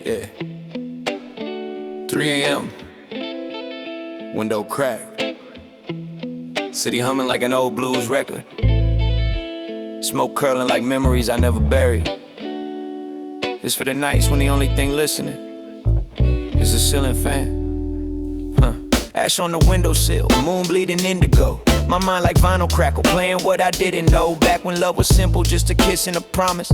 Yeah. 3 a.m. Window cracked. City humming like an old blues record. Smoke curling like memories I never buried. This for the nights when the only thing listening is the ceiling fan. Ash on the windowsill, moon bleeding indigo. My mind like vinyl crackle, playing what I didn't know. Back when love was simple, just a kiss and a promise.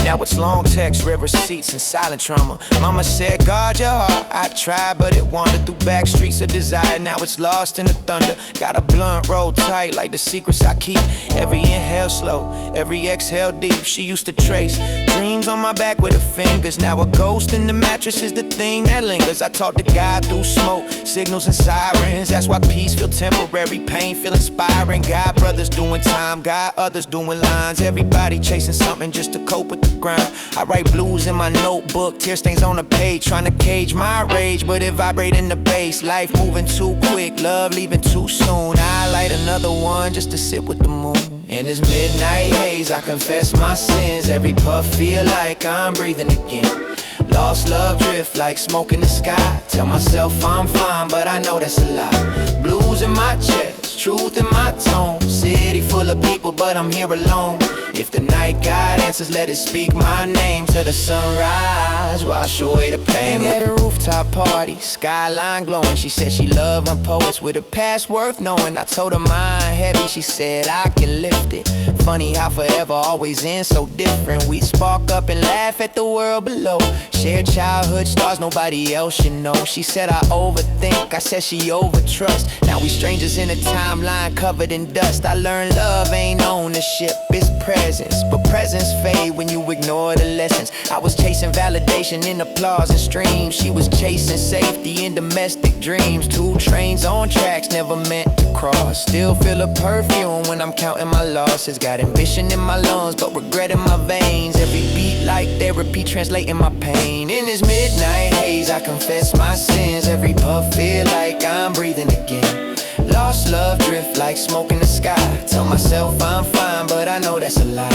Now it's long text, rare receipts, and silent trauma. Mama said, guard your heart. I tried, but it wandered through back streets of desire. Now it's lost in the thunder. Got a blunt rolled tight like the secrets I keep. Every inhale slow, every exhale deep. She used to trace dreams on my back with her fingers. Now a ghost in the mattress is the thing that lingers. I talk to God through smoke, signals and sirens. That's why peace feel temporary, pain feel inspiring. God brothers doing time, God others doing lines. Everybody chasing something just to cope with the grind. I write blues in my notebook, tear stains on the page, trying to cage my rage, but it vibrate in the bass. Life moving too quick, love leaving too soon. I light another one just to sit with the moon. In this midnight haze, I confess my sins. Every puff feel like I'm breathing again. Lost love drift like smoke in the sky. Tell myself I'm fine, but I know that's a lie. Blues in my chest, truth in my tone. City full of people, but I'm here alone. If the night God answers, let it speak my name to the sunrise. Wash away the pain. At a rooftop party, skyline glowing. She said she loved my poets with a past worth knowing. I told her mine heavy, she said I can lift it. Funny how forever always ends so different. We spark up and laugh at the world below. Shared childhood stars nobody else should know. She said I overthink, I said she overtrust. Now we strangers in a timeline covered in dust. I learned love ain't ownership, it's presence. But presence fade when you ignore the lessons. I was chasing validation in applause and streams. She was chasing safety in domestic dreams. 2 trains on tracks never meant to cross. Still feel a perfume when I'm counting my losses. Got ambition in my lungs but regret in my veins. Every beat like therapy translating my pain. In this midnight haze I confess my sins. Every puff feel like I'm breathing again. Lost love drift like smoke in the sky. Tell myself I'm fine, but I know that's a lie.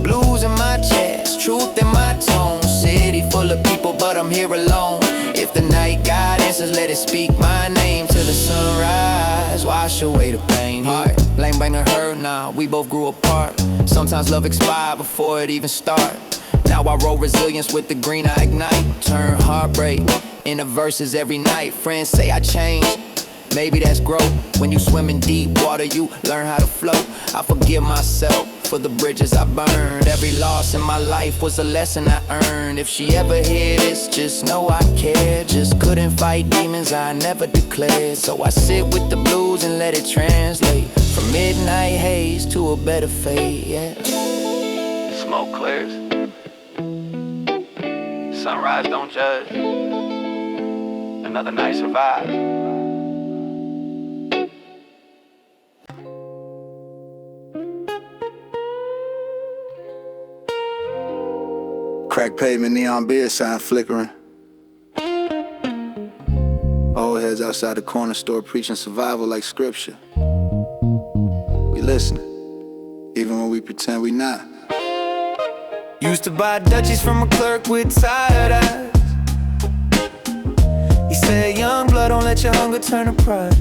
Blues in my chest, truth in my tone. City full of people, but I'm here alone. If the night God answers, let it speak my name to the sunrise. Wash away the pain. Heart, blame banger hurt now. We both grew apart. Sometimes love expire before it even start. Now I roll resilience with the green I ignite. Turn heartbreak into verses every night. Friends say I changed. Maybe that's growth. When you swim in deep water, you learn how to float. I forgive myself for the bridges I burned. Every loss in my life was a lesson I earned. If she ever hear this, just know I care. Just couldn't fight demons I never declared. So I sit with the blues and let it translate. From midnight haze to a better fate, yeah. Smoke clears. Sunrise don't judge. Another night survives. Crack pavement, neon beer sign flickering. Old heads outside the corner store preaching survival like scripture. We listening, even when we pretend we not. Used to buy Dutchies from a clerk with tired eyes. He said, young blood, don't let your hunger turn to pride.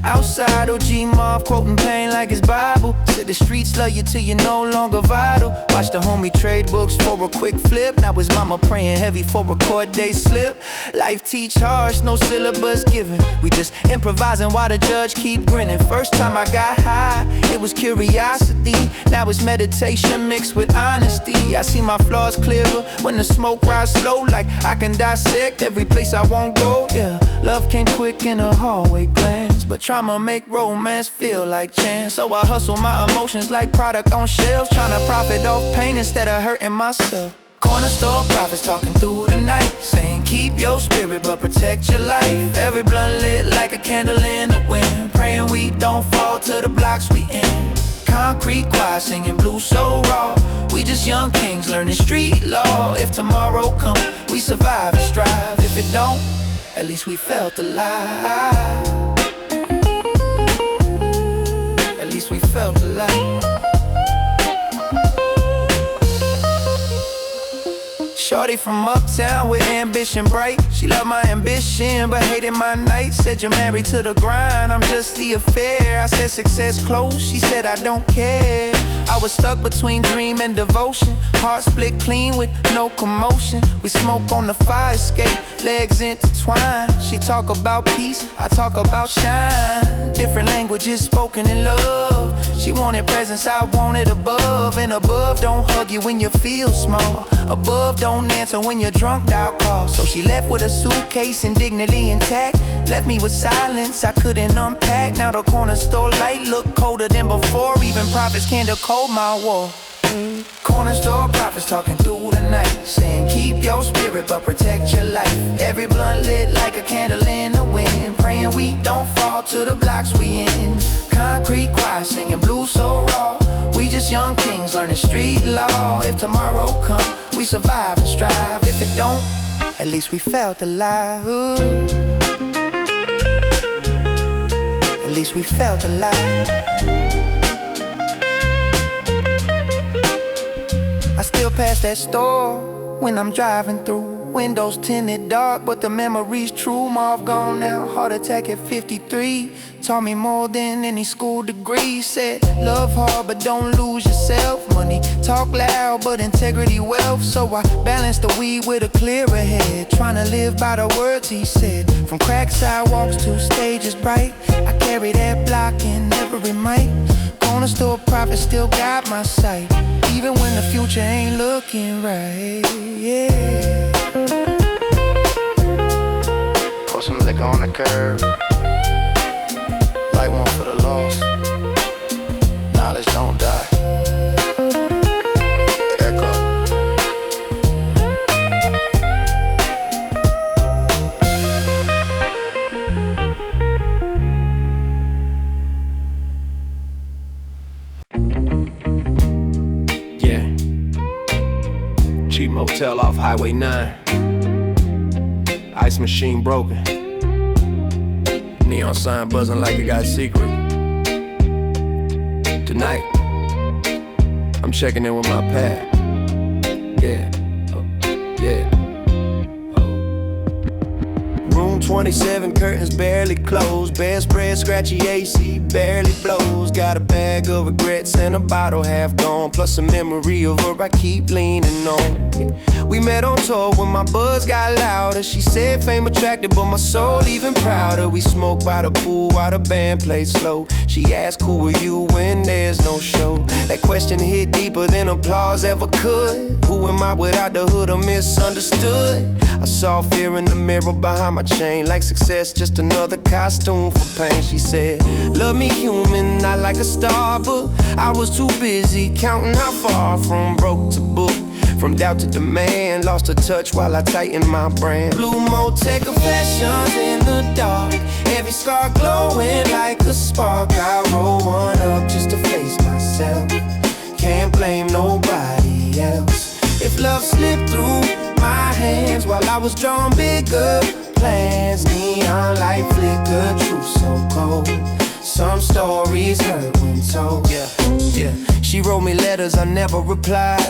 Outside, OG Mob quoting pain like his Bible. Said the streets love you till you're no longer vital. Watch the homie trade books for a quick flip. Now his mama praying heavy for a court day slip. Life teach harsh, no syllabus given. We just improvising while the judge keep grinning. First time I got high, it was curiosity. Now it's meditation mixed with honesty. I see my flaws clearer when the smoke rise slow. Like I can dissect every place I won't go, yeah. Love came quick in a hallway glance, but trauma make romance feel like chance. So I hustle my emotions like product on shelves, trying to profit off pain instead of hurting myself. Corner store prophets talking through the night, saying keep your spirit but protect your life. Every blunt lit like a candle in the wind, praying we don't fall to the blocks we in. Concrete choir singing blues so raw. We just young kings learning street law. If tomorrow comes, we survive and strive. If it don't, at least we felt alive. At least we felt alive. Shorty from uptown with ambition bright. She loved my ambition but hated my nights. Said you're married to the grind, I'm just the affair. I said success close, she said I don't care. I was stuck between dream and devotion. Heart split clean with no commotion. We smoke on the fire escape, legs intertwined. She talk about peace, I talk about shine. Different languages spoken in love. She wanted presence, I wanted above. And above don't hug you when you feel small. Above don't answer when you're drunk, out call. So she left with a suitcase indignantly intact. Left me with silence, I couldn't unpack. Now the corner store light look colder than before. Even prophets can't decode my war. Corner store prophets talking through the night, saying keep your spirit but protect your life. Every blunt lit like a candle in the wind, praying we don't fall to the blocks we in. Concrete choir singing blues so raw. We just young kings learning street law. If tomorrow come, we survive and strive. If it don't, at least we felt alive. At least we felt alive. I still pass that store when I'm driving through. Windows tinted dark, but the memory's true. Marv gone now, heart attack at 53. Taught me more than any school degree. Said love hard but don't lose yourself. Money talk loud but integrity wealth. So I balance the weed with a clearer head, trying to live by the words he said. From cracked sidewalks to stages bright, I carry that block in every mic. Corner store profit still got my sight, even when the future ain't looking right. Yeah. Pour some liquor on the curb, light one for the lost. Knowledge don't die. Echo. Yeah. Cheap motel off Highway 9. Ice machine broken. Neon sign buzzing like it got a secret. Tonight, I'm checking in with my pad. Yeah, yeah. Room 27, curtains barely closed. Bedspread, scratchy AC, barely blows. Got a bag of regrets and a bottle half gone, plus a memory of her I keep leaning on. We met on tour when my buzz got louder. She said fame attracted, but my soul even prouder. We smoked by the pool while the band played slow. She asked, who are you when there's no show? That question hit deeper than applause ever could. Who am I without the hood? I'm misunderstood. I saw fear in the mirror behind my chain, like success, just another costume for pain. She said, love me human, not like a star, but I was too busy counting how far from broke to book. From doubt to demand, lost a touch while I tighten my brand. Blue Motel Confessions in the dark, every scar glowing like a spark. I roll one up just to face myself, can't blame nobody else. If love slipped through my hands while I was drawing bigger plans, neon light flicker, truth so cold. Some stories hurt when told. Yeah. She wrote me letters I never replied.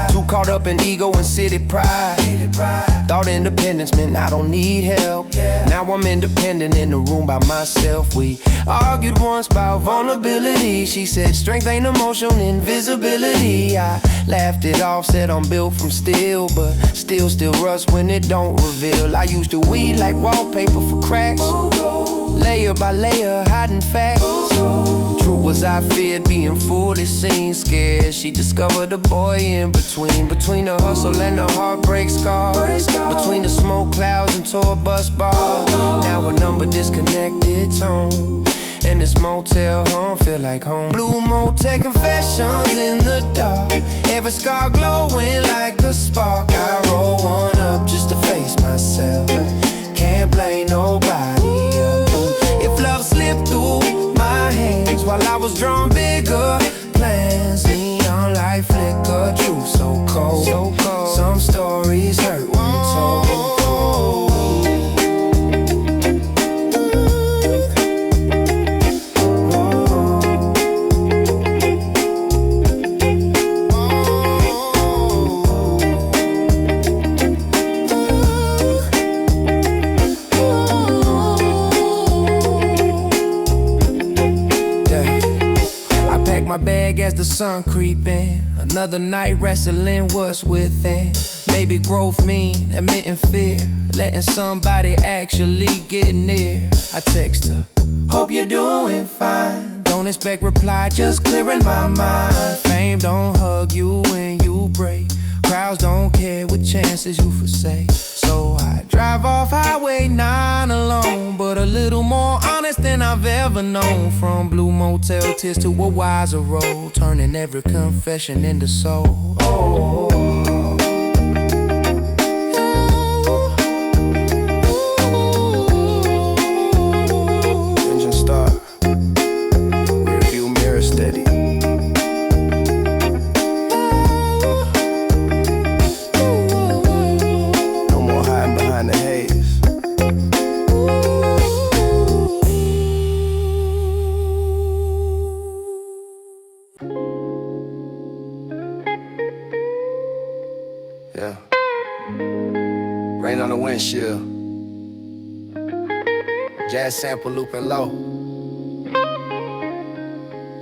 Too caught up in ego and city pride. Thought independence meant I don't need help. Now I'm independent in the room by myself. We argued once about vulnerability. She said strength ain't emotion, invisibility. I laughed it off, said I'm built from steel, but still rust when it don't reveal. I used to weed like wallpaper for cracks, layer by layer, hiding facts. True was I feared being foolish, seen scared. She discovered a boy in between the hustle and the heartbreak scars, between the smoke clouds and tour bus bars. Now a number disconnected tone, and this motel home feel like home. Blue Motel Confessions in the dark, every scar glowing like a spark. I roll one up just to face myself, can't blame nobody else. If love slipped through my hands while I was drawing bigger plans, neon light flicker, truth so cold. Some stories hurt when told. the sun creeping. Another night wrestling what's within. Maybe growth mean admitting fear, letting somebody actually get near. I text her, hope you're doing fine. Don't expect reply, just clearing my mind. Fame don't hug you when you break. Crowds don't care what chances you forsake. So I drive off Highway 9 alone, but a little more honest than I've ever known. From blue motel tears to a wiser road, turning every confession into soul. Oh. Engine start. Rearview mirror steady. The haze. Yeah. Rain on the windshield. Jazz sample looping low.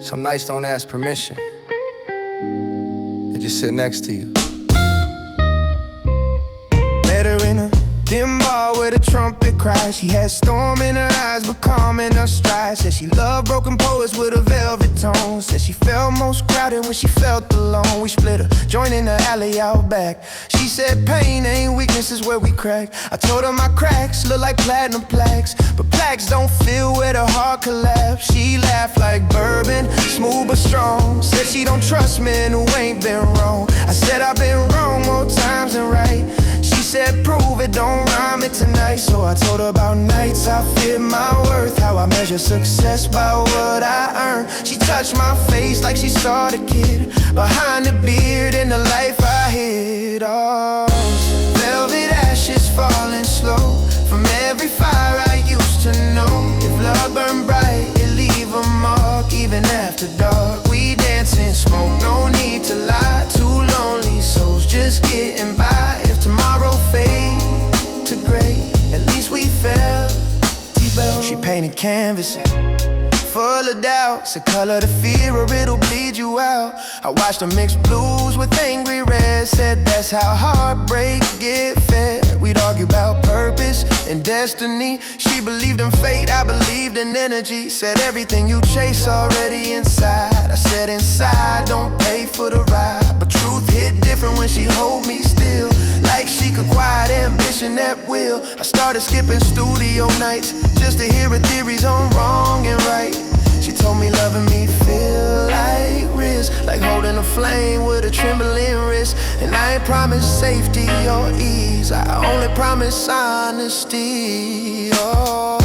Some nights don't ask permission. They just sit next to you. Met her in a dim bar where the trumpet cries. She had storm in her eyes but calm in her stride. Said she loved broken poets with a velvet tone. Said she felt most crowded when she felt alone. We split a joint in the alley out back. She said pain ain't weakness, is where we crack. I told her my cracks look like platinum plaques, but plaques don't feel where the heart collapse. She laughed like bourbon, smooth but strong. Said she don't trust men who ain't been wrong. I said I've been wrong more times than right. She said prove it, don't rhyme it tonight. So I told her about nights I feared my worth, how I measure success by what I earn. She touched my face like she saw the kid behind the beard and the life I hid. Oh, velvet ashes falling slow from every fire I used to know. If love burned bright, it leave a mark even after dark. We dance in smoke, no need to lie. Two lonely souls just getting by. If tomorrow fade to gray, at least we fell. She painted canvas full of doubts, a color to fear or it'll bleed you out. I watched her mix blues with angry red. Said that's how heartbreak get fed. We'd argue about purpose and destiny. She believed in fate, I believed in energy. Said everything you chase already inside. I said inside don't pay for the ride, but truth hit different when she hold me still, like she could quiet ambition at will. I started skipping studio nights just to hear her theories on wrong and right. She told me loving me feel like risk, like holding a flame with a trembling wrist. And I ain't promised safety or ease, I only promise honesty. Oh,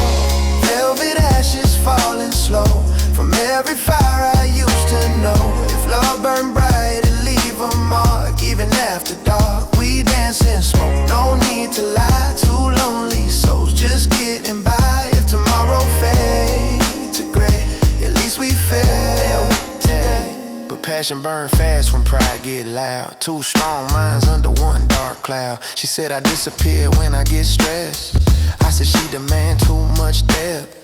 velvet ashes falling slow from every fire I used to know. If love burned bright, it leave a mark even after dark. We dance and smoke, no need to lie. Two lonely souls just getting by. If tomorrow fades to gray, at least we failed today. But passion burn fast when pride get loud. Two strong minds under one dark cloud. She said I disappear when I get stressed. I said she demand too much depth.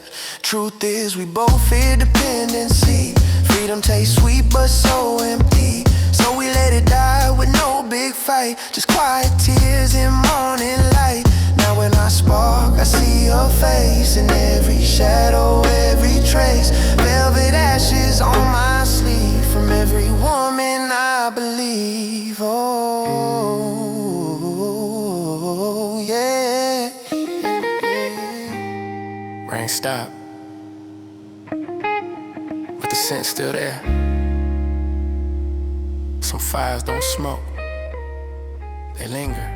Truth is we both fear dependency. Freedom tastes sweet but so empty. So we let it die with no big fight, just quiet tears in morning light. Now when I spark, I see her face in every shadow, every trace. Velvet ashes on my sleeve from every woman I believe. Oh, yeah. Rain stopped, but the scent's still there. Some fires don't smoke, they linger.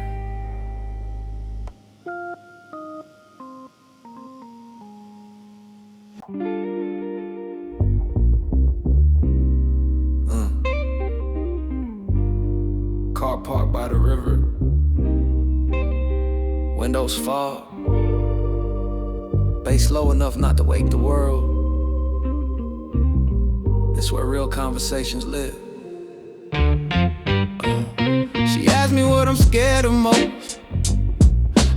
Car parked by the river, windows fog, bass low enough not to wake the world. It's where real conversations live. She asked me what I'm scared of most.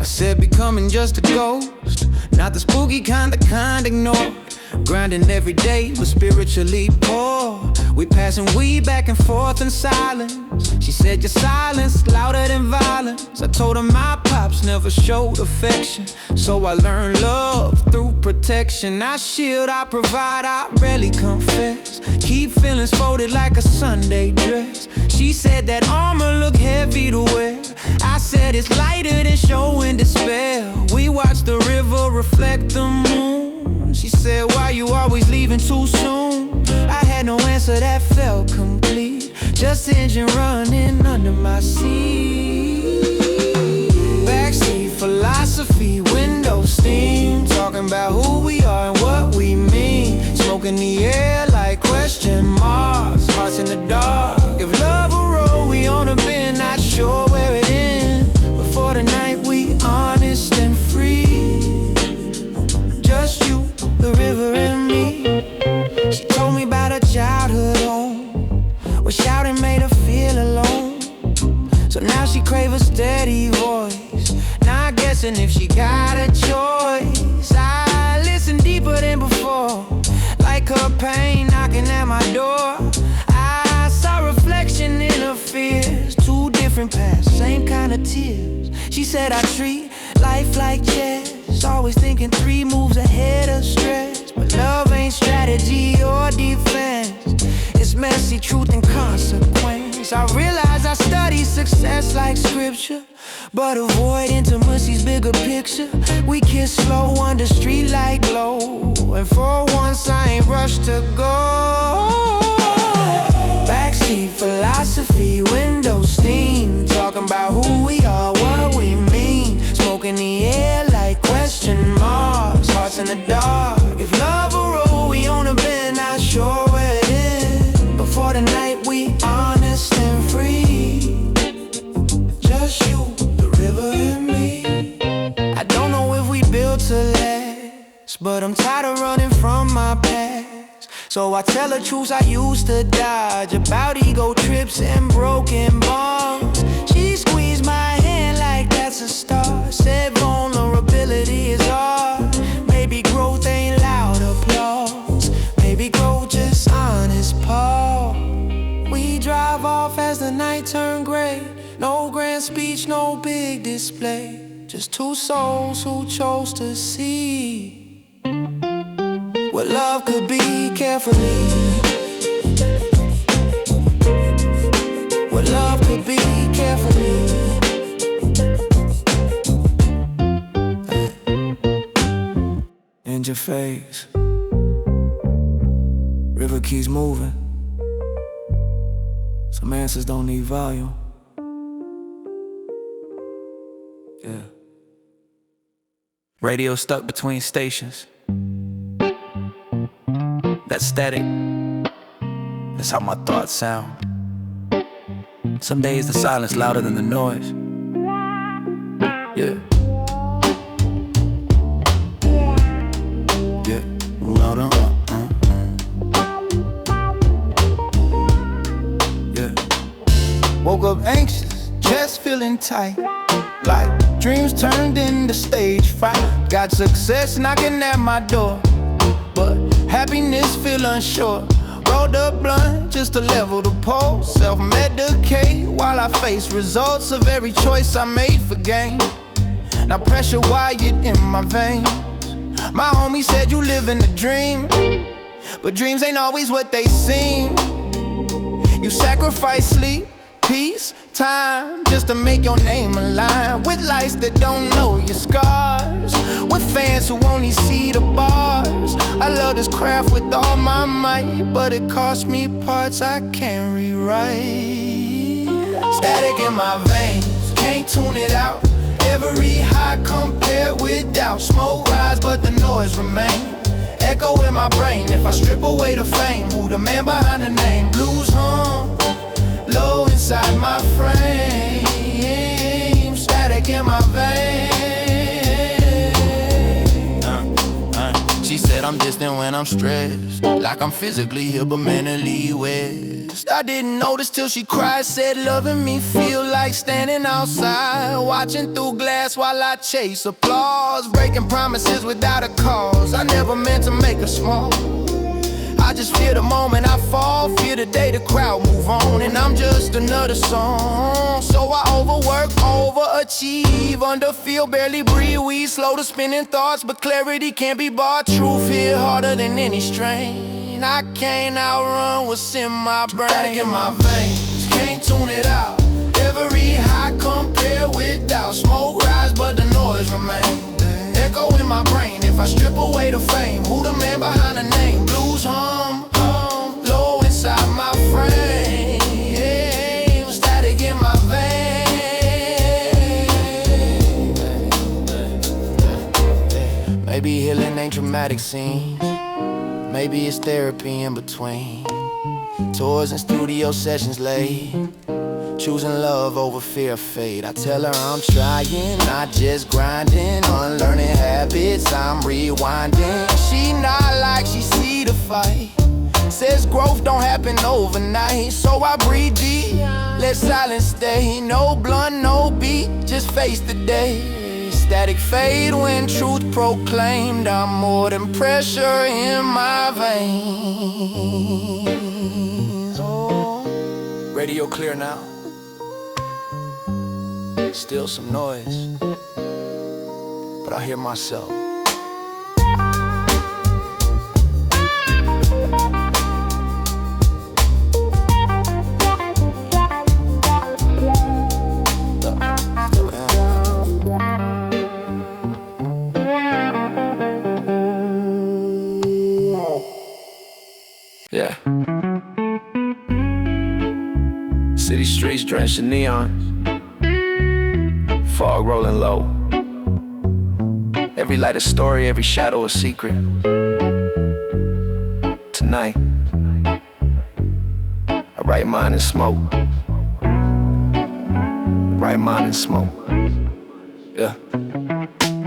I said becoming just a ghost, not the spooky kind ignored. Grinding every day but spiritually poor. We passing weed back and forth in silence. She said your silence louder than violence. I told her my pops never showed affection, so I learned love through protection. I shield, I provide, I rarely confess. Keep feelings folded like a Sunday dress. She said that armor look heavy to wear. I said it's lighter than showing despair. We watched the river reflect the moon. She said, why you always leaving too soon? I had no answer that felt complete. Just engine running under my seat. Backseat philosophy, window steam. Talking about who we are and what we mean. Smoke in the air like question marks. Hearts in the dark. If love a road, we on a bend. Not sure where it ends. Before the night we honest and free. Just you, the river and me. She told me about her childhood home, where shouting made her feel alone. So now she crave a steady voice, not guessing if she got a choice. I listen deeper than before, like her pain knocking at my door. I saw reflection in her fears, two different paths, same kind of tears. She said I treat life like chess, always thinking 3 moves ahead of stress. But love ain't strategy or defense, it's messy truth and consequence. I realize I study success like scripture, but avoid intimacy's bigger picture. We kiss slow under streetlight glow, and for once I ain't rushed to go. Backseat philosophy, window steam. Talking about who we are, what we mean. Smoke in the air like question marks. Hearts in the dark. If love a road, we on a bend. Not sure where it is. Before the night we honest and free. Just you, the river and me. I don't know if we built to last, but I'm tired of running from my past. So I tell her truths I used to dodge, about ego trips and broken bonds. She squeezed my hand like that's a star. Said vulnerability is art. Maybe growth ain't loud applause. Maybe growth just honest pause. We drive off as the night turned gray. No grand speech, no big display. Just 2 souls who chose to see what love could be carefully. What love could be carefully. In your face, river keeps moving. Some answers don't need volume. Yeah. Radio stuck between stations. That static, that's how my thoughts sound. Some days the silence louder than the noise. Yeah. Yeah. Louder. Yeah. Woke up anxious, chest feeling tight, like dreams turned into stage fright. Got success knocking at my door, but happiness feel unsure. Rolled up blunt just to level the pulse. Self-medicate while I face results of every choice I made for gain. Now pressure wired in my veins. My homie said you live in a dream, but dreams ain't always what they seem. You sacrifice sleep, peace, time, just to make your name align with lights that don't know your scars, with fans who only see the bars. I love this craft with all my might, but it cost me parts I can't rewrite. Static in my veins, can't tune it out. Every high compared with doubt. Smoke rise but the noise remains. Echo in my brain. If I strip away the fame, who the man behind the name? Blues hum low inside my frame. Static in my veins. She said I'm distant when I'm stressed, like I'm physically here but mentally west. I didn't notice till she cried. Said loving me feel like standing outside, watching through glass while I chase applause. Breaking promises without a cause. I never meant to make her small. I just fear the moment I fall, fear the day the crowd move on, and I'm just another song. So I overwork, overachieve, underfeel, barely breathe, we slow to spinning thoughts, but clarity can't be bought. Truth hit harder than any strain. I can't outrun what's in my brain. Static in my veins, can't tune it out. Every high compared with doubt. Smoke rise but the noise remains. Echo in my brain, if I strip away the fame, who the man behind the name? Blues hum, hum, low inside my frame. Static in my veins. Maybe healing ain't dramatic scenes. Maybe it's therapy in between. Tours and studio sessions late. Choosing love over fear of fate. I tell her I'm trying, not just grinding. Unlearning habits, I'm rewinding. She not like she see the fight. Says growth don't happen overnight. So I breathe deep, let silence stay. No blunt, no beat, just face the day. Static fade when truth proclaimed. I'm more than pressure in my veins. Oh, radio clear now. Still some noise, but I hear myself. Yeah. City streets drenched in neon. Fog rolling low. Every light a story, every shadow a secret. Tonight, I write mine in smoke. Write mine in smoke. Yeah.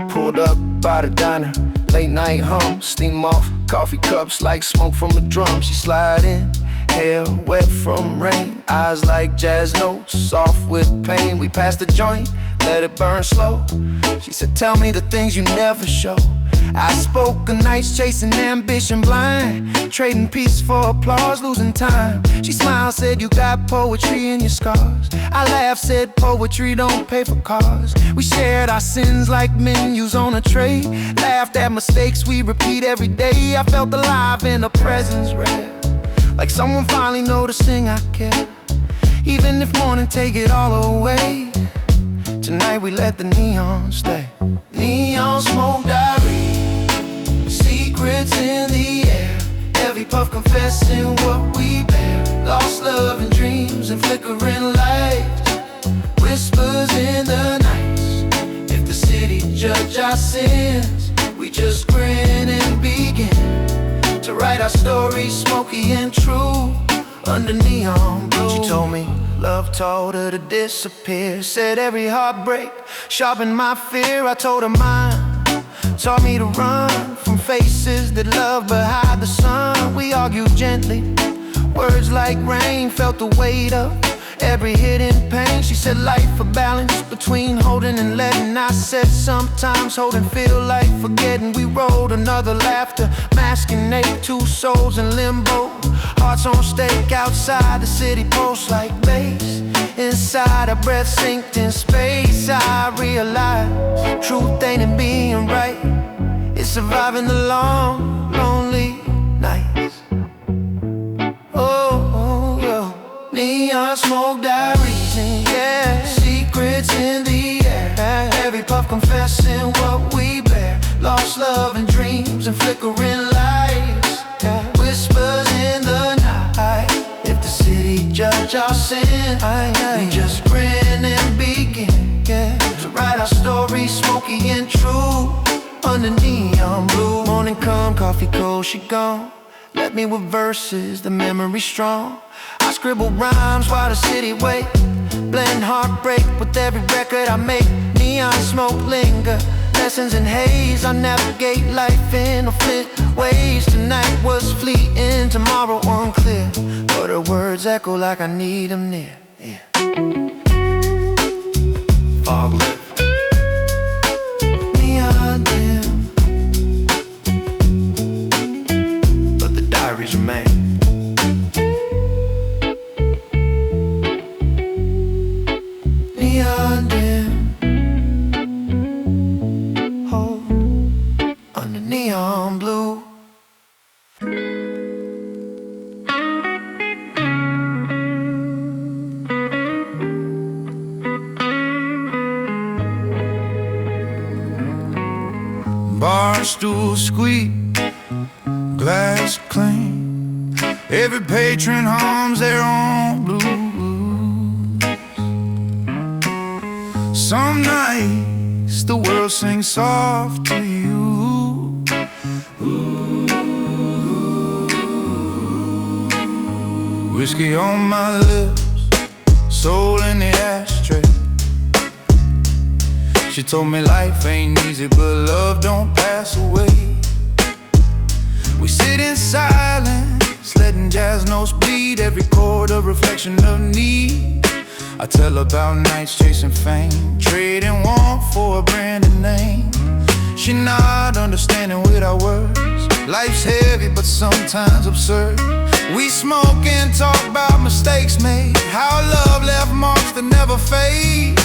Pulled up by the diner, late night hum, steam off, coffee cups like smoke from a drum. She slide in, hair wet from rain, eyes like jazz notes, soft with pain. We passed the joint, let it burn slow. She said, tell me the things you never show. I spoke of nights chasing ambition blind, trading peace for applause, losing time. She smiled, said you got poetry in your scars. I laughed, said poetry don't pay for cars. We shared our sins like menus on a tray, laughed at mistakes we repeat every day. I felt alive in a presence rare, like someone finally noticing I care. Even if morning take it all away, tonight we let the neon stay. Neon smoke diary, secrets in the air. Every puff confessing what we bear. Lost love and dreams and flickering lights. Whispers in the nights. If the city judge our sins, we just grin and begin to write our stories smoky and true under neon blue. She told me love taught her to disappear. Said every heartbreak sharpened my fear. I told her mine taught me to run from faces that love but hide the sun. We argued gently, words like rain, felt the weight of every hidden pain. She said life a balance between holding and letting. I said sometimes holding feel like forgetting. We rode another laughter, masking ache, two souls in limbo. Hearts on stake outside the city post like base. Inside our breath synced in space. I realized truth ain't in being right, it's surviving the long, lonely nights. Oh, yeah. Neon smoke diaries, yeah. Secrets in the air. Every puff confessing what we bear. Lost love and dreams and flickering lights. Whispers in the night. If the city judge our sin, we just grin and begin to write our story smoky and true under neon blue. Morning come, coffee cold, she gone. Left me with verses, the memory strong. I scribble rhymes while the city wait. Blend heartbreak with every record I make. Neon smoke linger, lessons in haze. I navigate life in a flint ways. Tonight was fleeting, tomorrow unclear, but her words echo like I need them near. Yeah. Fog lift, neon dim, but the diaries remain. stool squeak, glass clean. Every patron hums their own blues. Some nights the world sings soft to you. Whiskey on my lips, soul in the ashtray. She told me life ain't easy, but love don't pass away. We sit in silence, letting jazz notes bleed, every chord a reflection of need. I tell about nights chasing fame, trading warmth for a branded name. She not understanding without words. Life's heavy, but sometimes absurd. We smoke and talk about mistakes made, how love left marks that never fade.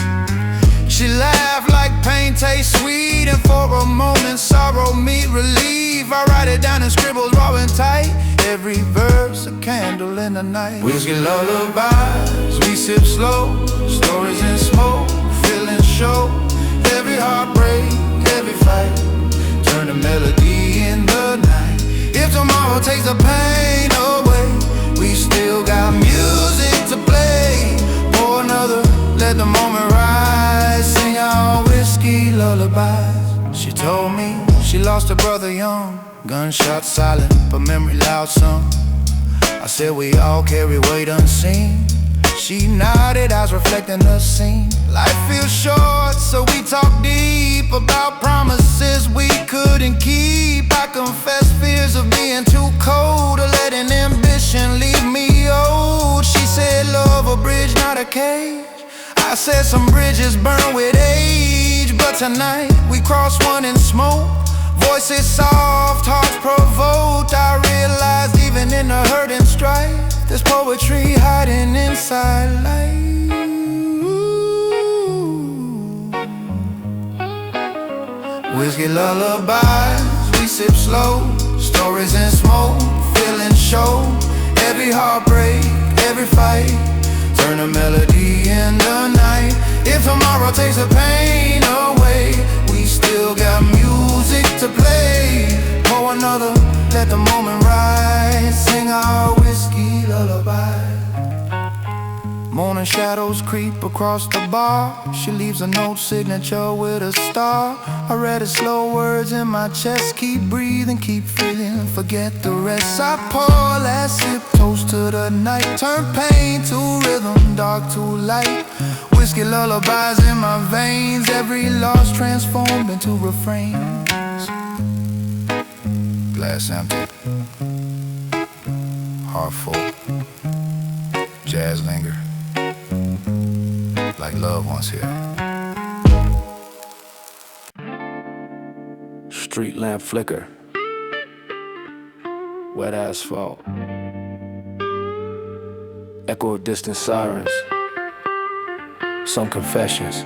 She laughed like pain tastes sweet, and for a moment sorrow meet relief. I write it down in scribbles raw and tight, every verse a candle in the night. Whiskey lullabies, we sip slow, stories in smoke, feelings show. Every heartbreak, every fight, turn a melody in the night. If tomorrow takes the pain away, we still got music to play. Pour another, let the moment rise, sing our whiskey lullabies. She told me she lost her brother young, gunshot silent, but memory loud sung. I said we all carry weight unseen. She nodded, eyes reflecting the scene. Life feels short, so we talk deep about promises we couldn't keep. I confess fears of being too cold, or letting ambition leave me old. She said love a bridge, not a cage. I said some bridges burn with age, but tonight we cross one in smoke. Voices soft, hearts provoked. I realized even in the hurt and strife, there's poetry hiding inside life. Whiskey lullabies, we sip slow, stories in smoke, feelings show. Every heartbreak, every fight, turn a melody in the night. If tomorrow takes the pain away, we still got music to play. Pour another, let the moment rise, sing our whiskey lullaby. Morning shadows creep across the bar. She leaves a note signature with a star. I read the slow words in my chest. Keep breathing, keep feeling, forget the rest. I pour last sip, toast to the night. Turn pain to rhythm, dark to light. Whiskey lullabies in my veins, every loss transformed into refrains. Glass empty, heart full, jazz linger, like love once here. Street lamp flicker, wet asphalt, echo of distant sirens, some confessions,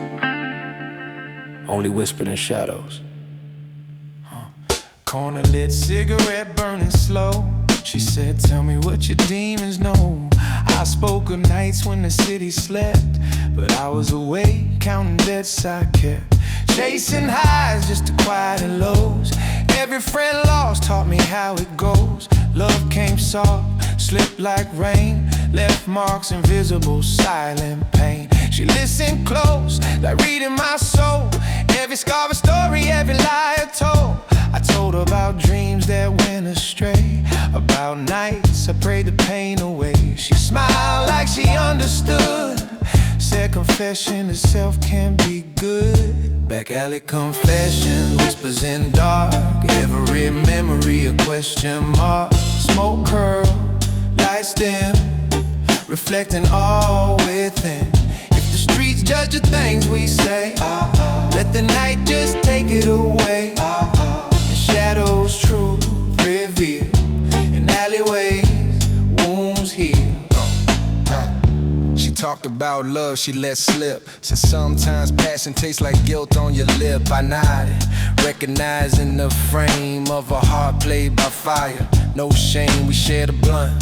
only whispered in shadows. Corner lit cigarette burning slow. She said, tell me what your demons know. I spoke of nights when the city slept, but I was awake, counting bets I kept, chasing highs just to quieten lows. Every friend lost taught me how it goes. Love came soft, slipped like rain, left marks invisible, silent pain. She listened close, like reading my soul. Every scar a story, every lie I told. I told about dreams that went astray, about nights I prayed the pain away. She smiled like she understood, said confession itself can be good. Back alley confessions, whispers in dark, every memory a question mark. Smoke curl, lights dim, reflecting all within. If the streets judge the things we say, let the night just take it away. Shadows true reveal, in alleyways wounds heal. She talked about love she let slip, said sometimes passion tastes like guilt on your lip. I nodded, recognizing the frame of a heart played by fire. No shame, we shared a blunt,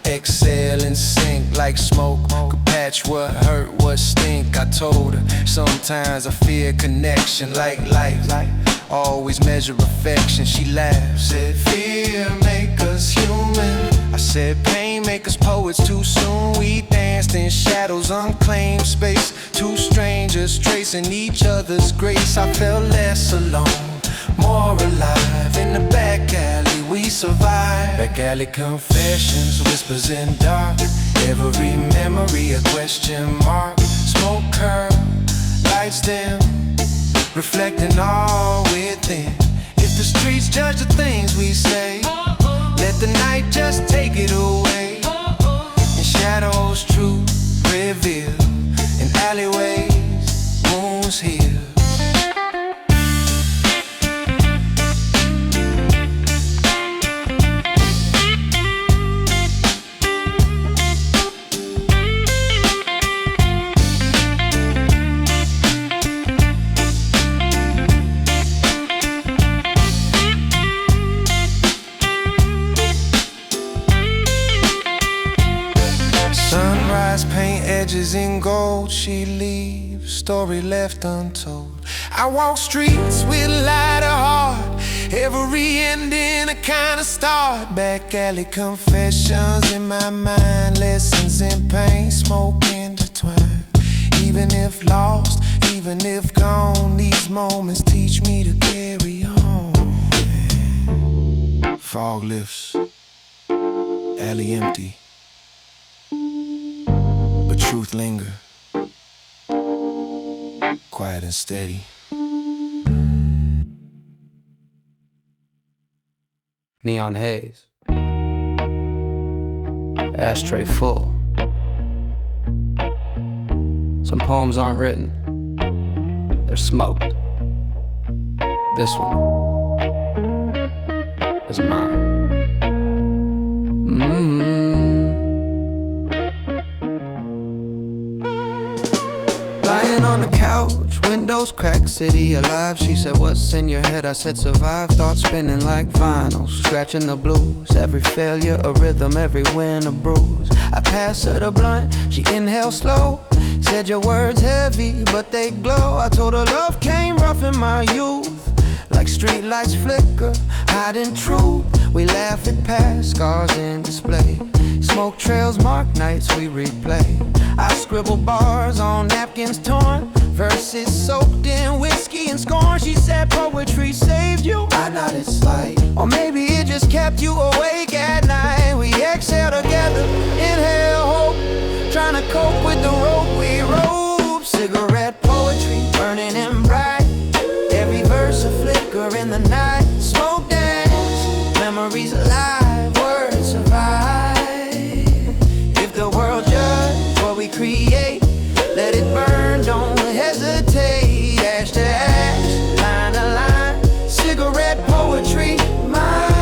exhale and sink like smoke. Could patch what hurt, what stink. I told her sometimes I fear connection like life. always measure affection. She laughed, said fear make us human. I said pain make us poets too soon. We danced in shadows, unclaimed space. Two strangers tracing each other's grace. I felt less alone, more alive. In the back alley we survived. Back alley confessions, whispers in dark. Every memory a question mark. Smoke curl, lights dim, reflecting all within. If the streets judge the things we say, let the night just take it away. In shadows truth reveal, in alleyways moons heal. Paint edges in gold, she leaves, story left untold. I walk streets with lighter heart, every ending a kind of start. Back alley confessions in my mind, lessons in pain, smoke intertwined. Even if lost, even if gone, these moments teach me to carry on. Fog lifts, alley empty, truth linger, quiet and steady. Neon haze, ashtray full. Some poems aren't written, they're smoked. This one is mine. Lying on the couch, windows cracked, city alive. She said, what's in your head? I said, survive. Thoughts spinning like vinyl, scratching the blues. Every failure a rhythm, every win a bruise. I passed her the blunt, she inhaled slow. Said your words heavy, but they glow. I told her love came rough in my youth, like street lights flicker, hiding truth. We laugh at past scars in display. Smoke trails mark nights we replay. I scribble bars on napkins torn, verses soaked in whiskey and scorn. She said poetry saved you. I nodded slight, or maybe it just kept you awake at night. We exhale together, inhale hope, trying to cope with the rope we rode. Cigarette poetry burning and bright, every verse a flicker in the night. Smoke dance, memories alive, words survive. If the world judge what we create, let it burn, don't hesitate. Ash to ash, line to line, cigarette poetry, mine.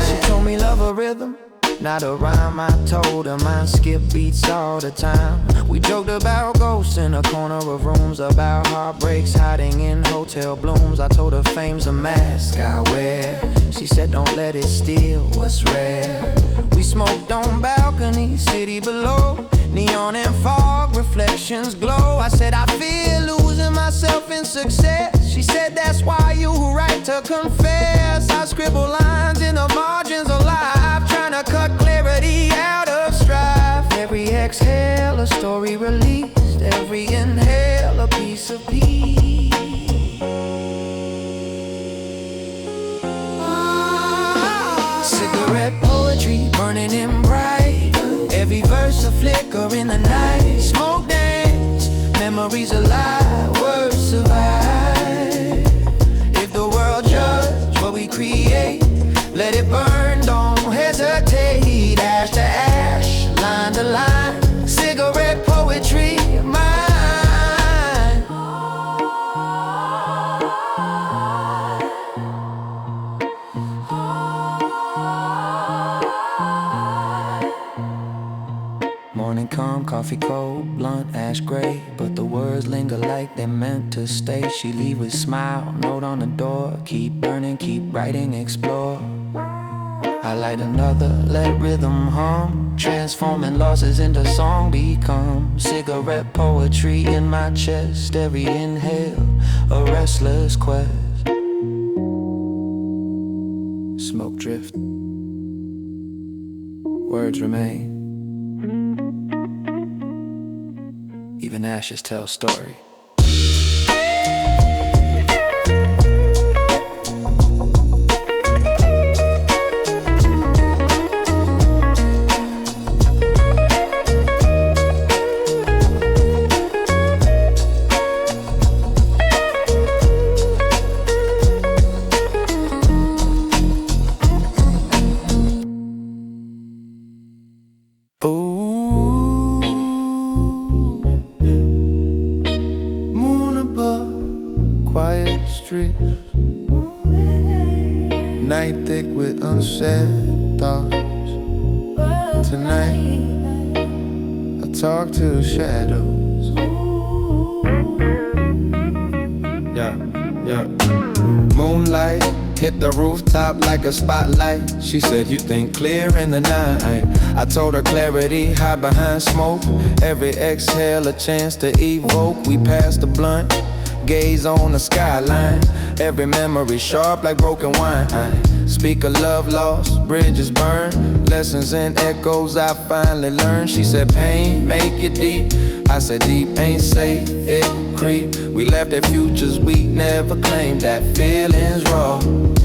She told me love a rhythm, not a rhyme. I told her mine skip beats all the time. We joked about ghosts in a corner of rooms, about heartbreaks hiding in hotel blooms. I told her fame's a mask I wear. She said don't let it steal what's rare. We smoked on balconies, city below, neon and fog, reflections glow. I said I fear losing myself in success. She said that's why you write to confess. I scribble lines in the margins of life, trying to cut clarity out of strife. Every exhale a story released, every inhale a piece of peace. Cigarette poetry burning in bright, every verse a flicker in the night. Smoke dance, memories alive, words survive. If the world judge what we create, let it burn, don't hesitate. Ash to ash, line to line, cigarette poetry, mine. Morning come, coffee cold, blunt ash gray, but the words linger like they're meant to stay. She leave with smile, note on the door, keep burning, keep writing, explore. I light another, let rhythm hum, transforming losses into song become. Cigarette poetry in my chest, every inhale a restless quest. smoke drift. Words remain. Even ashes tell story. Night thick with unsaid thoughts. Tonight I talk to the shadows. Yeah. Moonlight hit the rooftop like a spotlight. She said you think clear in the night. I told her clarity hide behind smoke. Every exhale a chance to evoke. We passed the blunt, gaze on the skyline. Every memory sharp like broken wine. Speak of love lost, bridges burned. Lessons and echoes I finally learned. She said pain make it deep. I said deep ain't safe, it creep. We left at futures we never claimed. That feeling's raw,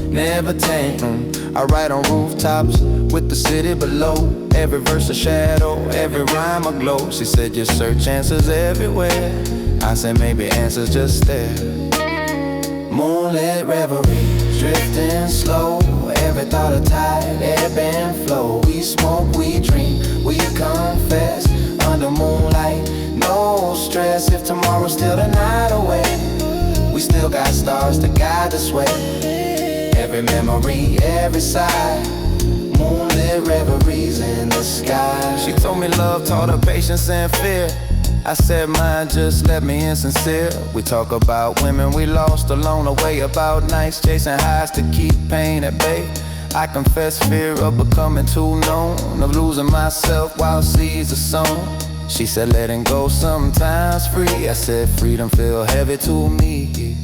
never tame. I ride on rooftops with the city below. Every verse a shadow, every rhyme a glow. She said you search answers everywhere. I said maybe answers just there. Moonlit reveries, drifting slow. Every thought a tide, ebb and flow. We smoke, we dream, we confess. Under moonlight, no stress. If tomorrow's still the night away, we still got stars to guide us way. Every memory, every side. Moonlit reveries in the sky. She told me love taught her patience and fear. I said mine just let me insincere. We talk about women we lost along the way. About nights chasing highs to keep pain at bay. I confess fear of becoming too known, of losing myself while seeds are sown. She said letting go sometimes free. I said freedom feel heavy to me.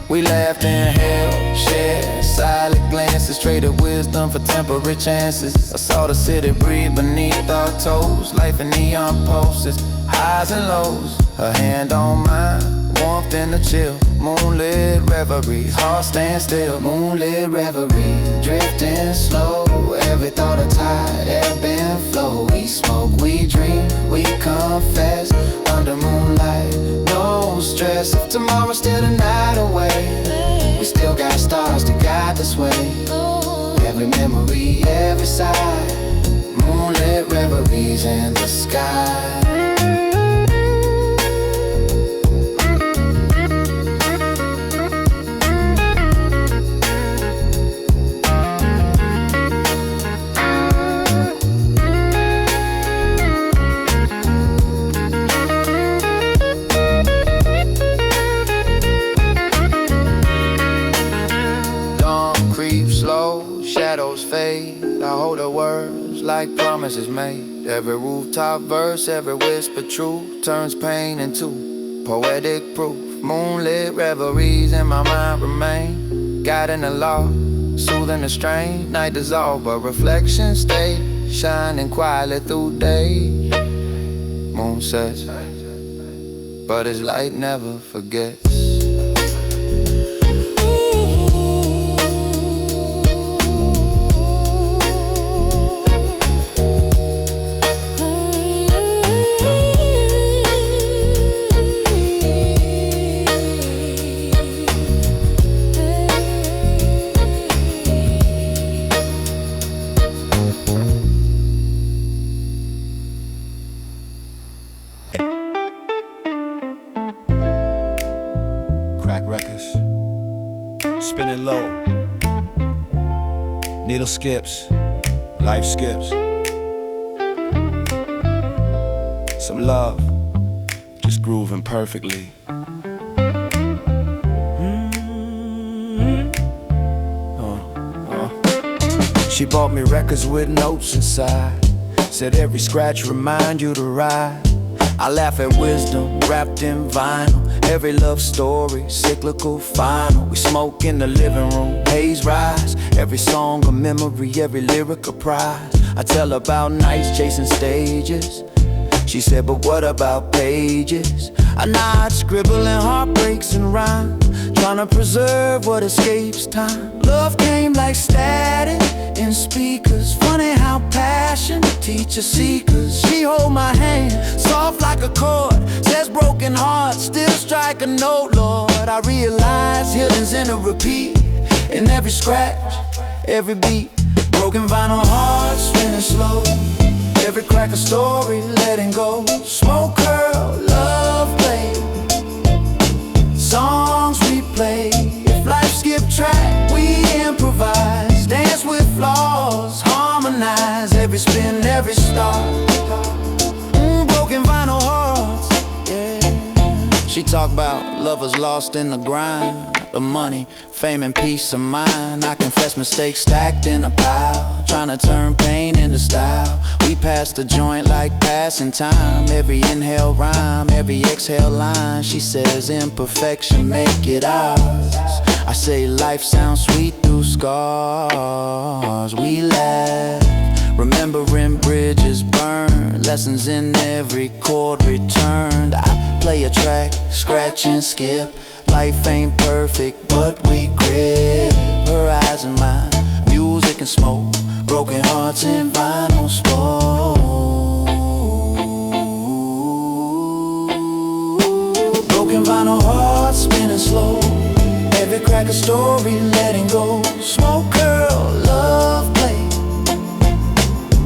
We laughed and held, shared silent glances, traded wisdom for temporary chances. I saw the city breathe beneath our toes. Life in neon pulses, highs and lows. Her hand on mine, warmth in the chill. Moonlit reveries, heart stand still. Moonlit reveries, drifting slow. Every thought a tide, ebb and flow. We smoke, we dream, we confess. Under moonlight, no stress. If tomorrow's still the night away, we still got stars to guide this way. Every memory, every side. Moonlit reveries in the sky. Shadows fade, I hold her words like promises made. Every rooftop verse, every whisper truth turns pain into poetic proof. Moonlit reveries in my mind remain, guiding the law, soothing the strain. Night dissolve, but reflections stay, shining quietly through day. Moon sets, but its light never forgets. Spinning low, needle skips, life skips. Some love, just grooving perfectly. She bought me records with notes inside. Said every scratch remind you to ride. I laugh at wisdom wrapped in vinyl. Every love story, cyclical, final. We smoke in the living room, haze rise. Every song a memory, every lyric a prize. I tell about nights chasing stages. She said, but what about pages? I nod, scribbling heartbreaks and rhyme, trying to preserve what escapes time. Love came like static in speakers. Funny how passion teaches seekers. She hold my hand, soft like a chord. Says broken hearts still strike a note, Lord. I realize healing's in a repeat, in every scratch, every beat. Broken vinyl hearts spinning slow. Every crack a story, letting go. Smoke curl, love play, songs we play. If life skip track, we improvise. Dance with flaws, harmonize. Every spin, every start. Broken vinyl hearts, yeah. She talk about lovers lost in the grind. The money, fame and peace of mind. I confess mistakes stacked in a pile, trying to turn pain into style. We pass the joint like passing time. Every inhale rhyme, every exhale line. She says imperfection make it ours. I say life sounds sweet through scars. We laugh, remembering bridges burned. Lessons in every chord returned. I play a track, scratch and skip. Life ain't perfect, but we grip. Her eyes and mine, music and smoke. Broken hearts and vinyl spoke. Broken vinyl hearts spinning slow. Every crack a story, letting go. Smoke curl, love play,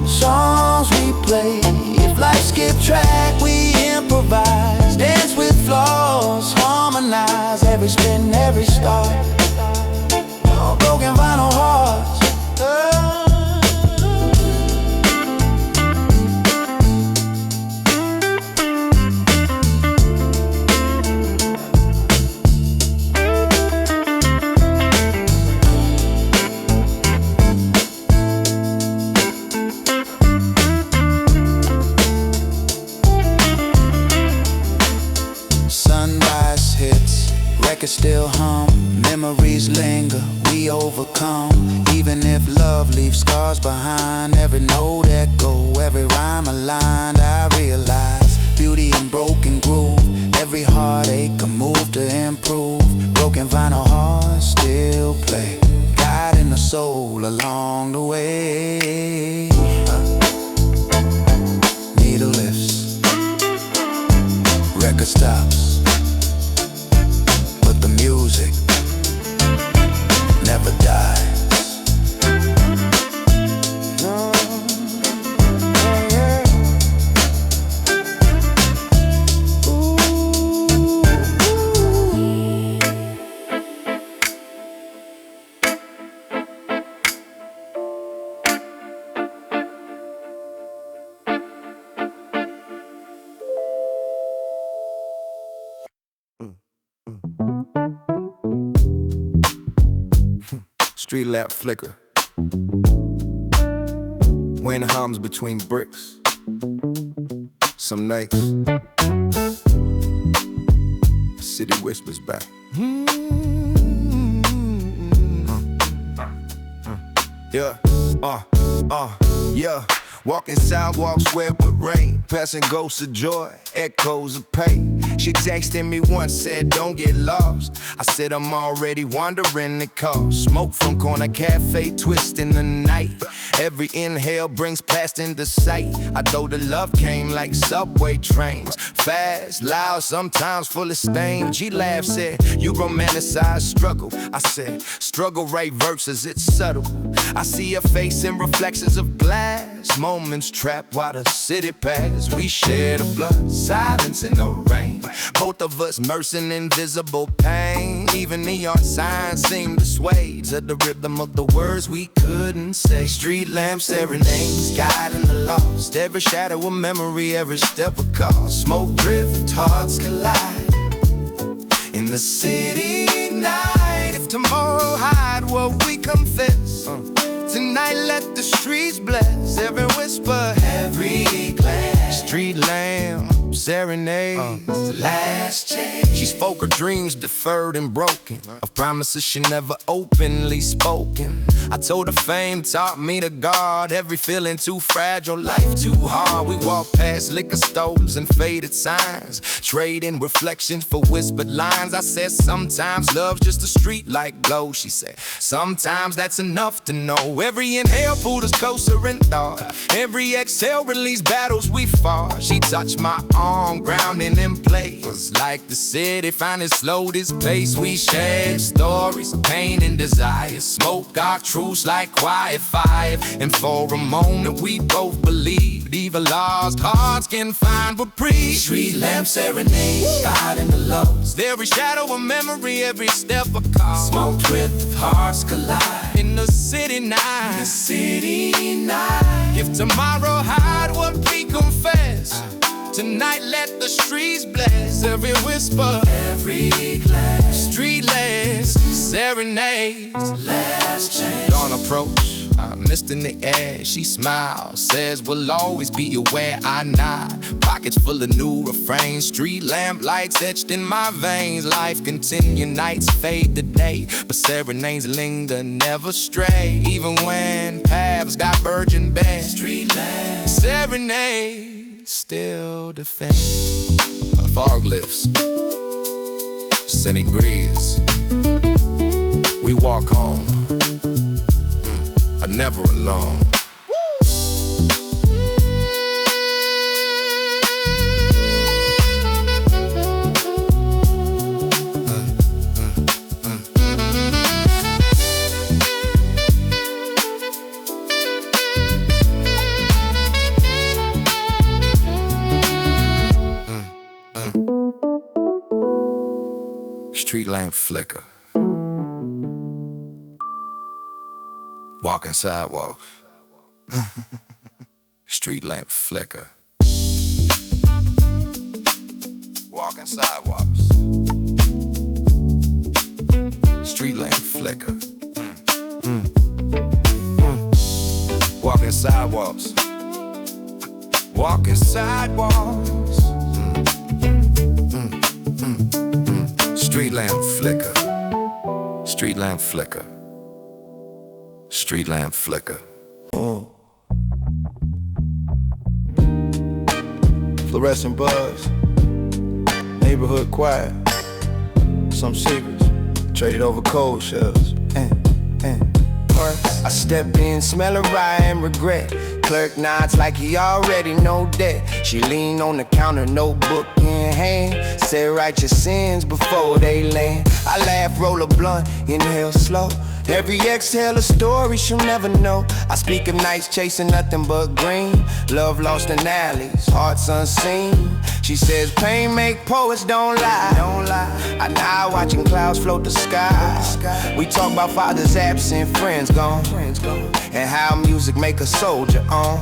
songs we play. If life skip track, we improvise. Dance with flaws, harmonize. Every spin, every start. Broken vinyl hearts. Sunrise hits, records still hum, memories linger, we overcome. Even if love leaves scars behind, every note echo, every rhyme aligned. I realize beauty in broken groove, every heartache a move to improve. Broken vinyl hearts still play, guiding the soul along the way. Needle lifts, record stops, but the music never dies. Street lamp flicker. Wind hums between bricks. Some nights, city whispers back. Yeah, yeah. Walking sidewalks wet with rain, passing ghosts of joy, echoes of pain. She texted me once, said don't get lost. I said I'm already wandering the coast. Smoke from corner cafe, twist in the night. Every inhale brings past into sight. I know the love came like subway trains, fast, loud, sometimes full of stain. She laughed, said you romanticize struggle. I said struggle right versus it's subtle. I see her face in reflections of glass, moments trapped while the city passed. We share the blood, silence in the rain. Both of us nursing invisible pain. Even neon signs seem to sway to the rhythm of the words we couldn't say. Streetlamp serenades, guiding the lost. Every shadow a memory, every step a call. Smoke drift, hearts collide in the city night. If tomorrow hide what we confess, tonight let the streets bless. Every whisper, every glance. Street lamp, Serenades, last chance. She spoke her dreams deferred and broken, of promises she never openly spoken. I told her fame taught me to guard every feeling too fragile, life too hard. We walked past liquor stores and faded signs, trading reflections for whispered lines. I said sometimes love's just a street light glow. She said sometimes that's enough to know. Every inhale pulled us closer in thought, every exhale released battles we fought. She touched my arm, grounding in place. Was like the city finally slowed its pace. We shared stories, pain and desire, smoke our truths like quiet fire. And for a moment we both believed even lost hearts can find reprieve. Streetlamp serenades, God in the lows. Every shadow of memory, every step a call. Smoked with hearts collide in the city night. The city night. If tomorrow hide what we confess, tonight let the streets bless. Every whisper, every glance. Streetlamp serenades, last chance. Dawn approach, I mist in the air. She smiles, says we'll always be aware. I nod, pockets full of new refrains. Street lamp lights etched in my veins. Life continue, nights fade to day, but serenades linger, never stray. Even when paths got virgin bad, street lamp serenades still defend. Fog lifts, scenting breeze. We walk home, I'm never alone. Street lamp flicker, walking sidewalks. Street lamp flicker, walking sidewalks. Street lamp flicker, walking sidewalks. Walking sidewalks. Street lamp flicker, street lamp flicker, street lamp flicker. Fluorescent buzz, neighborhood quiet, some secrets traded over cold shells. I step in, smell a rye and regret. Clerk nods like he already know that. She lean on the counter, notebook in hand. Say write your sins before they land. I laugh, roll a blunt, inhale slow. Every exhale a story she'll never know. I speak of nights chasing nothing but green. Love lost in alleys, hearts unseen. She says pain make poets don't lie. I now watching clouds float the sky. We talk about fathers absent, friends gone, and how music make a soldier on.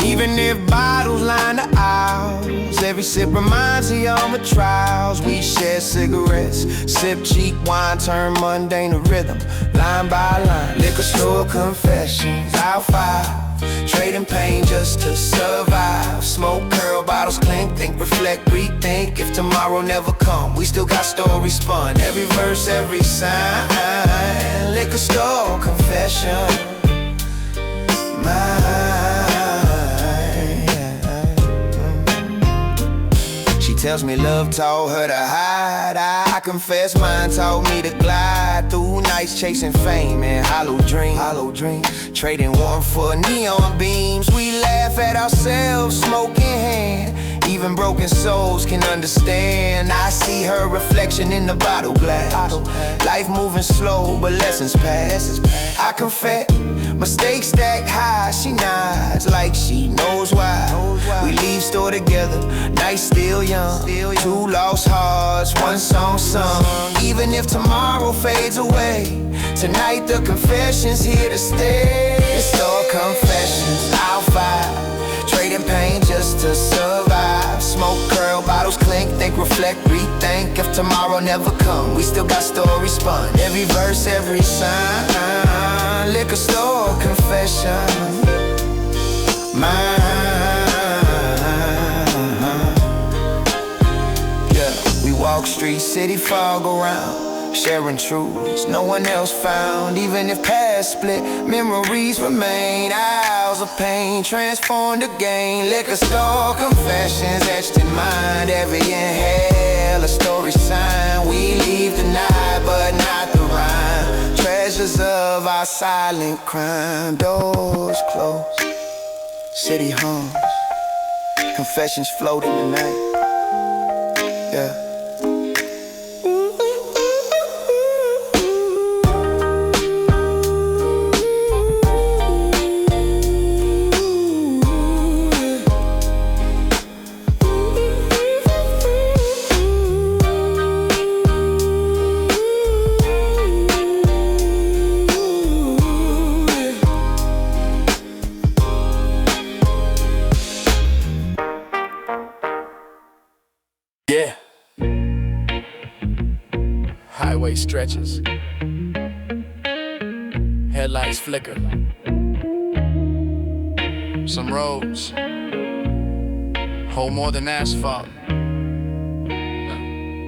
Even if bottles line the aisles, every sip reminds me of my trials. We share cigarettes, sip cheap wine, turn mundane to rhythm, line by line. Liquor store confessions, aisle 5, trading pain just to survive. Smoke, curl, bottles clink, think, reflect, rethink. If tomorrow never come, we still got stories spun. Every verse, every sign. Liquor store confession, tells me love taught her to hide. I confess mine taught me to glide through nights chasing fame and hollow dreams. Trading warmth for neon beams. We laugh at ourselves, smoke in hand. Even broken souls can understand. I see her reflection in the bottle glass. Life moving slow, but lessons pass. I confess, mistakes stack high. She nods like she knows why. We leave store together, night still young. Two lost hearts, one song sung. Even if tomorrow fades away, tonight the confession's here to stay. It's all confessions, aisle 5, trading pain just to survive. Smoke, curl, bottles clink, think, reflect, rethink. If tomorrow never come, we still got stories spun. Every verse, every sign. Liquor store confession, mine. walk streets, city fog around, sharing truths no one else found. Even if past split, memories remain. Hours of pain transformed again. Liquor store confessions etched in mind. Every inhale a story sign. We leave the night but not the rhyme. Treasures of our silent crime. Doors closed, city hums, confessions float in the night. Yeah. Highway stretches, headlights flicker. Some roads hold more than asphalt.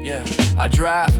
Yeah, I drive,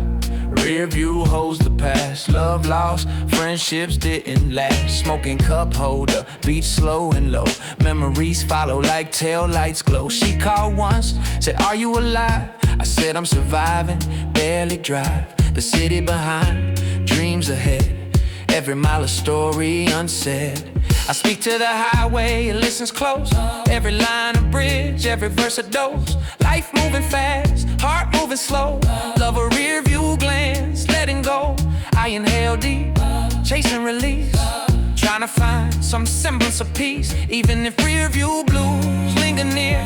rear view holds the past. Love lost, friendships didn't last. Smoking cup holder, beat slow and low. Memories follow like tail lights glow. She called once, said, "Are you alive?" I said, "I'm surviving, barely drive. The city behind, dreams ahead. Every mile a story unsaid." I speak to the highway, it listens close. Every line a bridge, every verse a dose. Life moving fast, heart moving slow. Love a rear view glance, letting go. I inhale deep, chasing release. Trying to find some semblance of peace. Even if rear view blues linger near,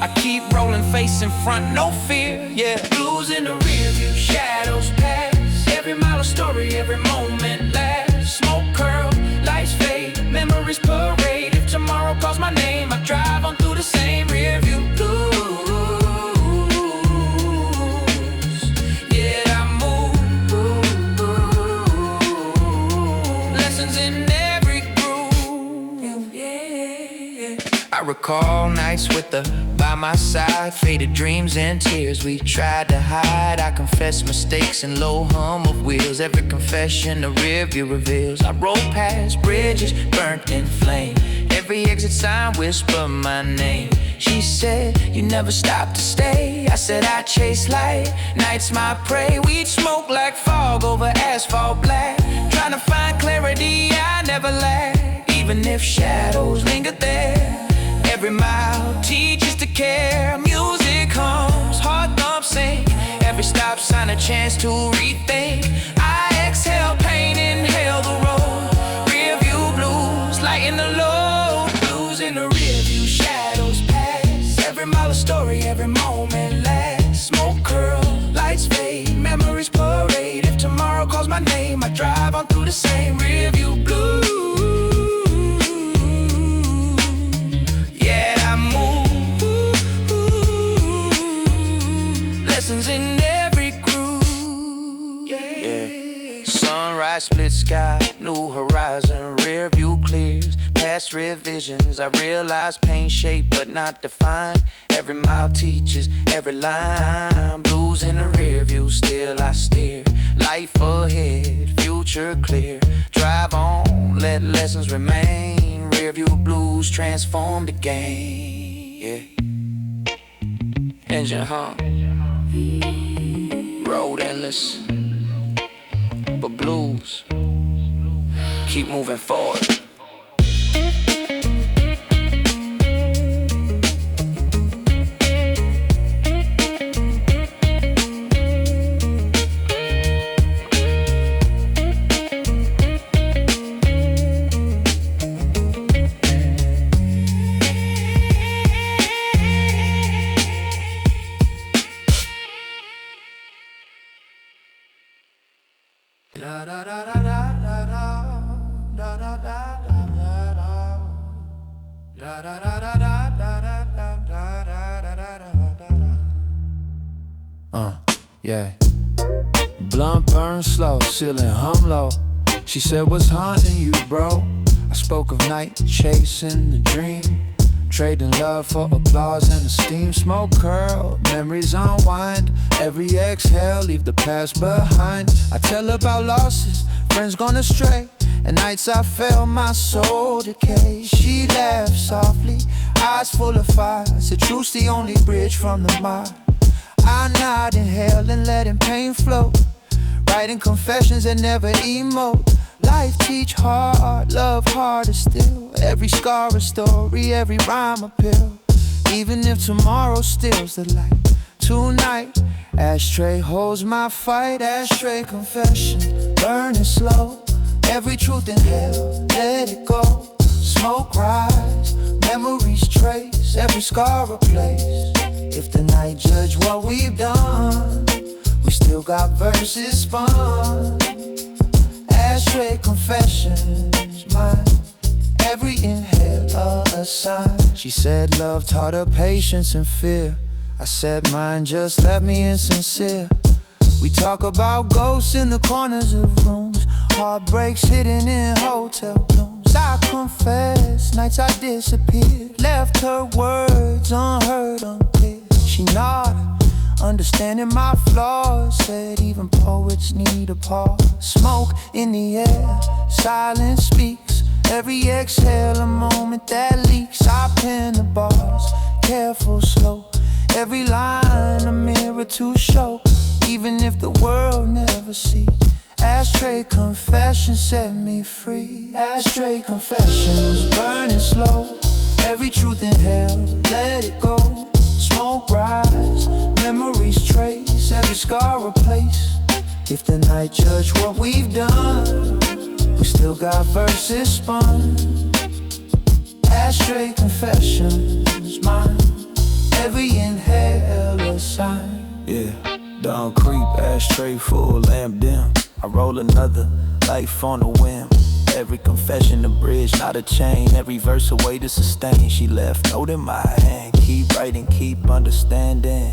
I keep rolling, face in front, no fear, yeah. Blues in the rear view, shadows pass. Every mile a story, every moment lasts. Smoke curl, lights fade, memories parade. If tomorrow calls my name, I drive on through the same rear view blues. Yeah, I move. Lessons in every groove. Yeah. I recall nights with the by my side, faded dreams and tears we tried to hide. I confess mistakes and low hum of wheels. Every confession a rear view reveals. I roll past bridges burnt in flame. Every exit sign whisper my name. She said, "You never stop to stay." I said, "I chase light, night's my prey." We'd smoke like fog over asphalt black. Trying to find clarity, I never lag. Even if shadows linger there. Every mile teaches to care. Music hums, heart thumps sing. Every stop sign a chance to rethink. I exhale pain, inhale the road. Rear view blues, lighten the load. Blues in the rear view, shadows pass. Every mile a story, every moment lasts. Smoke curl, lights fade, memories parade. If tomorrow calls my name, I drive on through the same rear view blues. In every groove, yeah. Sunrise, split sky, new horizon, rear view clears. Past revisions, I realize pain shaped but not defined. Every mile teaches, every line. Blues in the rear view, still I steer. Life ahead, future clear. Drive on, let lessons remain. Rear view blues transform the game, yeah. Engine hum, road endless, but blues keep moving forward. Yeah. Blunt burn slow, ceiling hum low. She said, "What's haunting you, bro?" I spoke of night chasing the dream. Trading love for applause and esteem. Smoke curl, memories unwind. Every exhale, leave the past behind. I tell about losses, friends gone astray, and nights I felt my soul decay. She laughed softly, eyes full of fire. Said truth's the only bridge from the mire. I nod, inhale, and letting pain flow. Writing confessions and never emote. Life teach hard, love harder still. Every scar a story, every rhyme a pill. Even if tomorrow steals the light, tonight Ashtray holds my fight. Ashtray confession, burning slow. Every truth in hell, let it go. Smoke rise, memories trace. Every scar replace. If the night judge what we've done, we still got verses spun. Ashtray confessions, mine. Every inhale a sign. She said love taught her patience and fear. I said mine just left me insincere. We talk about ghosts in the corners of rooms, heartbreaks hidden in hotel rooms. I confess, nights I disappeared, left her words unheard, unclear. She nodded, understanding my flaws. Said even poets need a pause. Smoke in the air, silence speaks. Every exhale a moment that leaks. I pen the bars, careful, slow. Every line a mirror to show. Even if the world never sees. Ashtray confessions set me free. Ashtray confessions, burning slow. Every truth in hell, let it go. Smoke rise, memories trace. Every scar replace. If the night judge what we've done, we still got verses spun. Ashtray confessions, mine. Every inhale a sign. Yeah, dawn creep, ashtray full, lamp dim. I roll another, life on a whim. Every confession a bridge, not a chain. Every verse a way to sustain. She left note in my hand. Keep writing, keep understanding.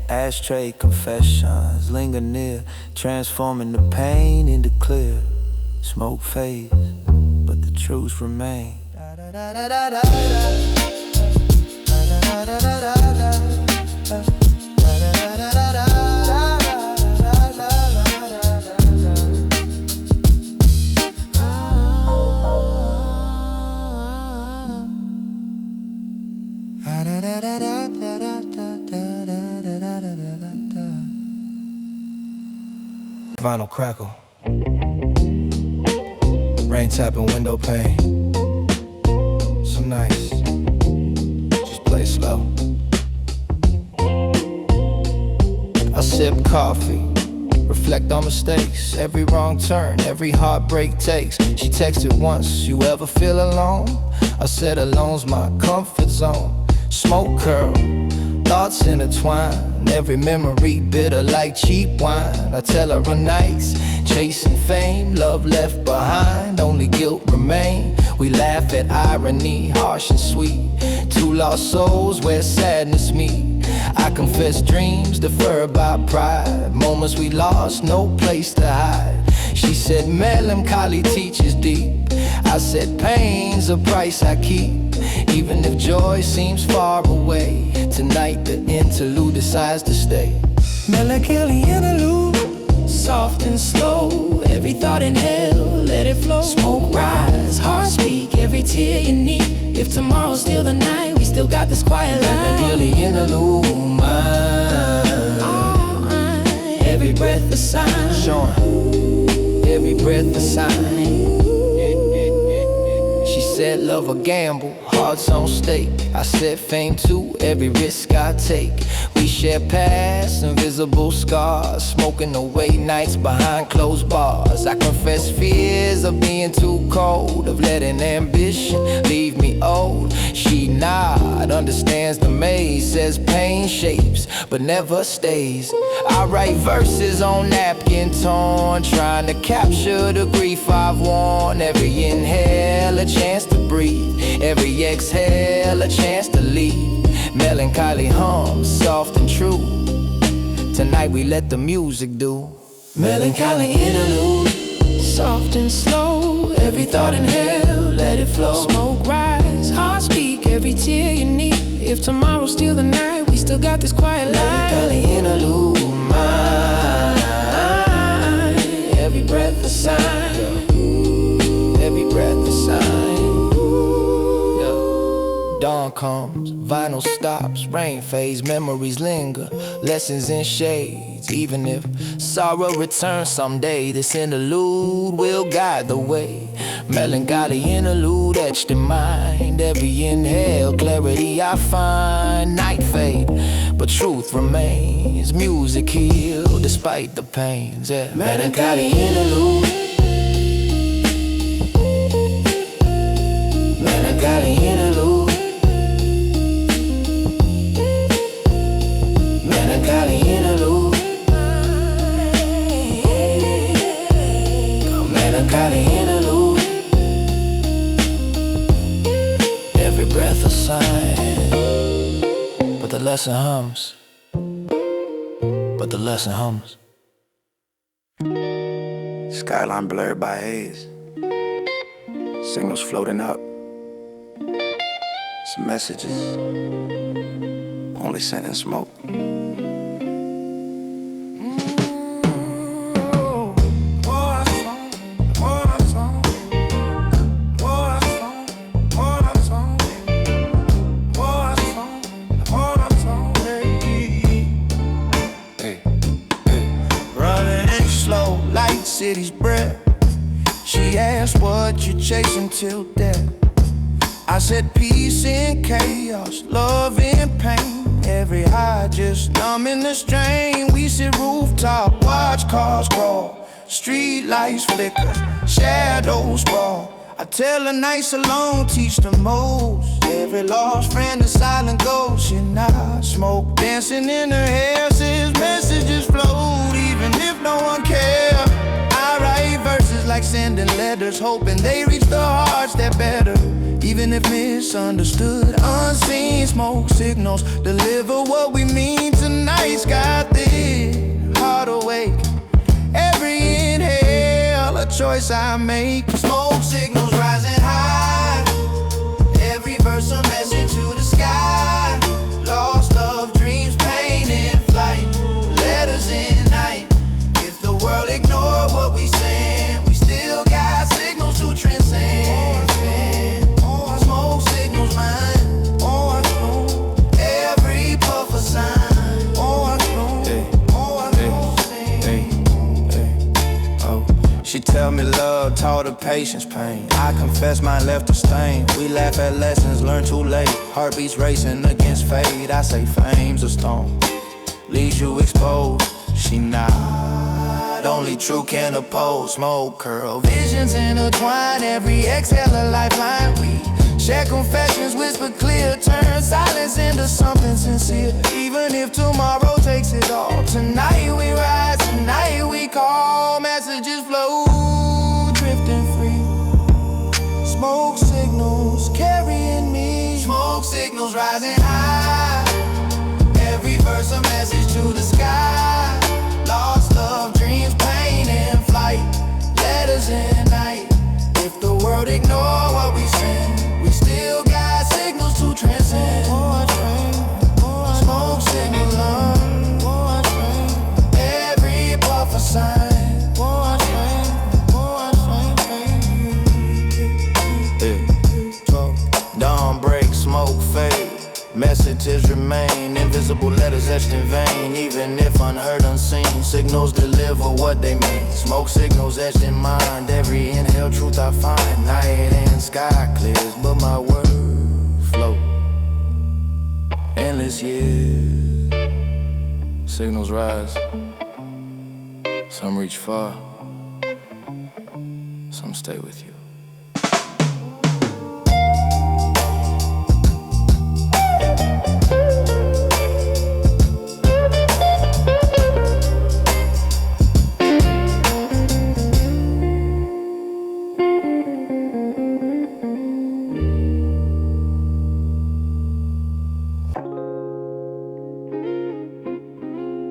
Ashtray confessions, linger near, transforming the pain into clear. Smoke fades, but the truths remain. Vinyl crackle, rain tapping window pane. Some nights, just play slow. I sip coffee, reflect on mistakes. Every wrong turn, every heartbreak takes. She texted once, you ever feel alone? I said alone's my comfort zone. Smoke curl, thoughts intertwine. Every memory bitter like cheap wine. I tell her of nights, chasing fame. Love left behind, only guilt remain. We laugh at irony, harsh and sweet. Two lost souls where sadness meet. I confess dreams deferred by pride. Moments we lost, no place to hide. She said melancholy teaches deep. I said pain's a price I keep. Even if joy seems far away, tonight the interlude decides to stay. Melancholy interlude, soft and slow. Every thought in hell, let it flow. Smoke rise, heart speak, every tear you need. If tomorrow's still the night, we still got this quiet light. Melancholy interlude, mine. Every breath a sign. Showing every breath a sign. She said love a gamble, hearts on stake. I said fame too, every risk I take. We share past, invisible scars. Smoking away nights behind closed bars. I confess fears of being too cold, of letting ambition leave me old. She nod, understands the maze. Says pain shapes, but never stays. I write verses on napkin torn, trying to capture the grief I've worn. Every inhale, a chance to breathe. Every exhale, a chance to leave. Melancholy hum, soft and true. Tonight we let the music do. Melancholy interlude, soft and slow. Every thought in hell, let it flow. Smoke rise, heart speak, every tear you need. If tomorrow's still the night, we still got this quiet life. Melancholy interlude, mine. Every breath a sign, Every breath a sign. Dawn comes, vinyl stops, rain fades, memories linger, lessons in shades. Even if sorrow returns someday, this interlude will guide the way. Melancholy interlude etched in mind. Every inhale, clarity I find. Night fade, but truth remains. Music heal despite the pains. Yeah. Melancholy interlude. Melancholy interlude. Melancholy interlude. Melancholy interlude. Every breath a sign. But the lesson hums. But the lesson hums. Skyline blurred by haze. Signals floating up. Some messages. Only sent in smoke. City's breath. She asked what you chasing till death. I said peace in chaos, love in pain. Every high just numbing the strain. We sit rooftop, watch cars crawl, street lights flicker, shadows sprawl. I tell her nights alone teach the most. Every lost friend a silent ghost. She not smoke, dancing in her hair, says messages float even if no one cares. Verses like sending letters, hoping they reach the hearts that better. Even if misunderstood, unseen smoke signals deliver what we mean. Tonight's got this heart awake. Every inhale, a choice I make. Smoke signals rising high. Every verse a message to the sky. Lost love, dreams, pain in flight. Letters in night. If the world ignore what we say, signals to transcend. Smoke signals mine. Every puff a sign. She tell me love taught her patience, pain. I confess mine left a stain. We laugh at lessons learned too late. Heartbeats racing against fate. I say fame's a stone, leaves you exposed. She not only true can oppose. Smoke curl, visions intertwine. Every exhale a lifeline. We share confessions, whisper clear. Turn silence into something sincere. Even if tomorrow takes it all, tonight we rise, tonight we call. Messages flow, drifting free. Smoke signals carrying me. Smoke signals rising high. Every verse a message to the sky. Lost love, dreams, pain in flight. Letters in night. If the world ignore what we send, we still got signals to transcend. Smoke signal learn. Every puff a sign. Dawn break, smoke fade. Messages remain, invisible letters etched in vain. Even if unheard, unseen, signals deliver what they mean. Smoke signals etched in mind. Every inhale, truth I find. Night and sky clears, but my words float. Endless years, signals rise. Some reach far, some stay with you.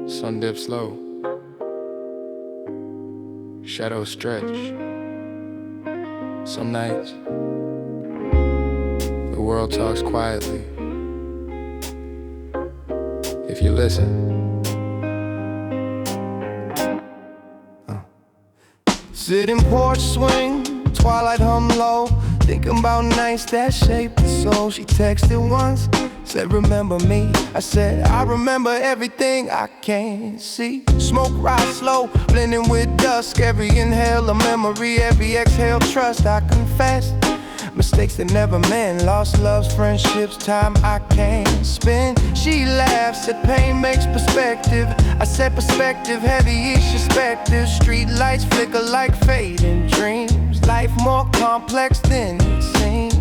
Sun dips low, shadows stretch. Some nights the world talks quietly. If you listen. Sitting porch swing, twilight hum low, thinking about nights that shaped the soul. She texted once, said remember me. I said I remember everything I can't see. Smoke rise slow, blending with dusk. Every inhale a memory, every exhale trust. I confess, mistakes that never meant. Lost loves, friendships, time I can't spend. She laughs, said pain makes perspective. I said perspective, heavy is perspective. Street lights flicker like fading dreams. Life more complex than it seems.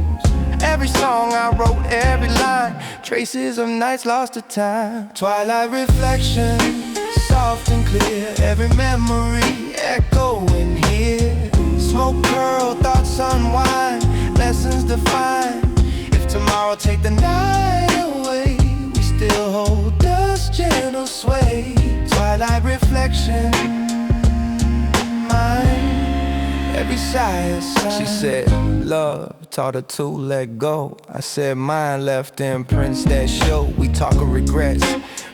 Every song I wrote, every line, traces of nights lost to time. Twilight reflections, soft and clear. Every memory echoing here. Smoke curl, thoughts unwind, lessons defined. If tomorrow take the night away, we still hold dust, gentle sway. Twilight reflection, mine, every sigh a sign. She said, love taught her to let go. I said, mine left imprints that show. We talk of regrets,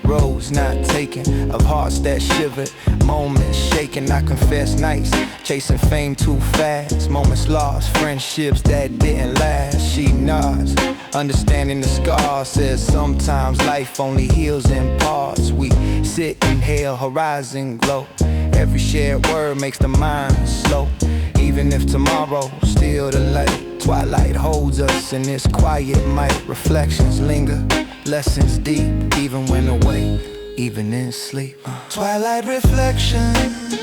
roads not taken, of hearts that shivered, moments shaken. I confess nights, chasing fame too fast, moments lost, friendships that didn't last. She nods, understanding the scars, says sometimes life only heals in parts. We sit, inhale, horizon glow. Every shared word makes the mind slow. Even if tomorrow still the light, twilight holds us in this quiet might. Reflections linger, lessons deep, even when awake, even in sleep. Twilight reflection,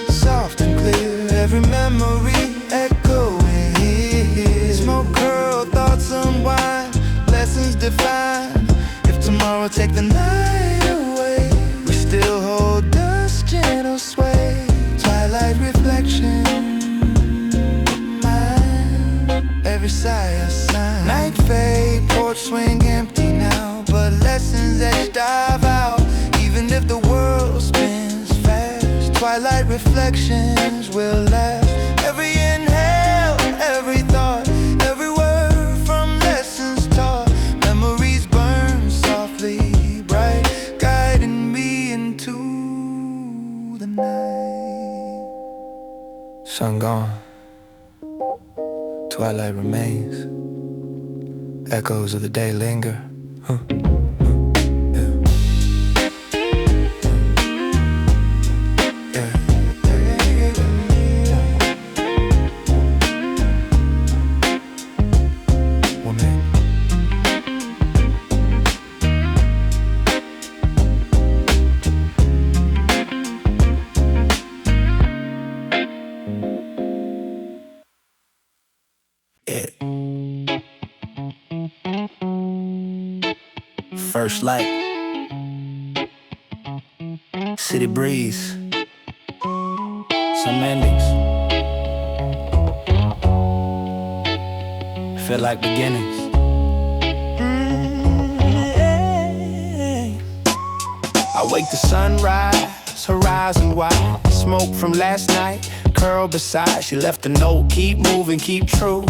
soft and clear. Every memory echoing here. Smoke curl, thoughts unwind, lessons defined. If tomorrow take the night away, we still hold dust, gentle sway. Twilight reflection, mine, every sigh a sign. Night fade, porch swing empty now, but lessons etched dive out. Even if the world spins fast, twilight reflections will last. Every inhale, every thought, every word from lessons taught. Memories burn softly bright, guiding me into the night. Sun gone, twilight remains. Echoes of the day linger. First light, city breeze, some endings feel like beginnings. I wake to sunrise, horizon wide, smoke from last night, curl beside. She left a note, keep moving, keep true.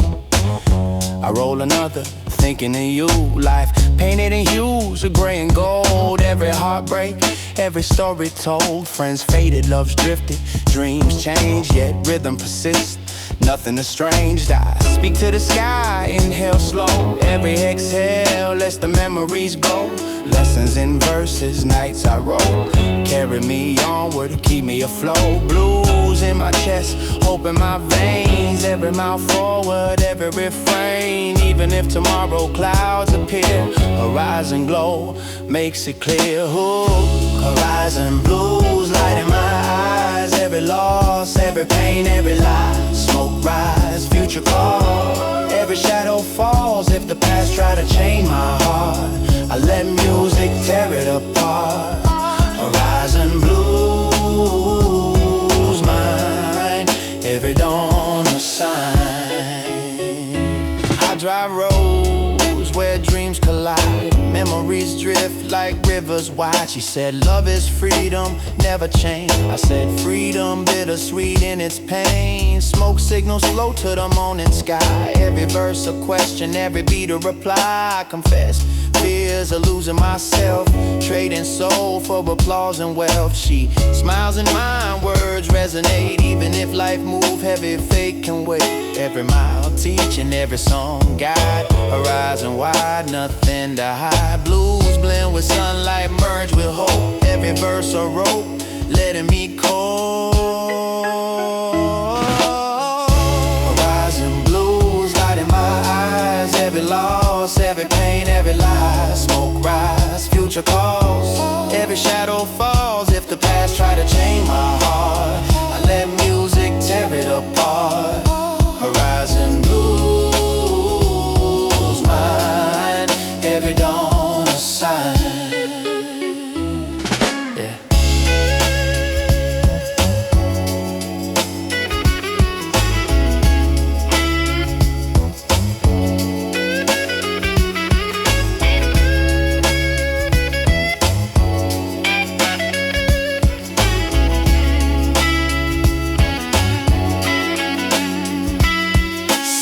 I roll another, thinking of you. Life painted in hues of gray and gold. Every heartbreak, every story told. Friends faded, loves drifted, dreams change, yet rhythm persists. Nothing estranged, I speak to the sky, inhale slow. Every exhale lets the memories go. Lessons in verses, nights I roll. Carry me onward, keep me afloat. Blues in my chest, hope in my veins. Every mile forward, every refrain. Even if tomorrow clouds appear, horizon glow makes it clear. Ooh, horizon blues light in my eyes. Every loss, every pain, every lie. Smoke rise, future call. Every shadow falls if the past try to chain my heart. I let music tear it apart. Horizon blues mine. Every dawn a sign. I drive roads where dreams collide. Memories drift like rivers. rivers wide. She said, love is freedom, never change. I said, freedom, bittersweet in its pain. Smoke signals slow to the morning sky. Every verse a question, every beat a reply. I confess, fears of losing myself, trading soul for applause and wealth. She smiles and my words resonate. Even if life move heavy, fate can wait. Every mile teaching, every song guide. Horizon wide, nothing to hide. Blues blend with sunlight, merge with hope. Every verse a rope, letting me cold. Horizon blues, light in my eyes. Every loss, every pain, every lie. Smoke rise, future calls. Every shadow falls. If the past try to chain my heart, I let music tear it apart. Horizon blues, mine. Every dawn a sign. Yeah.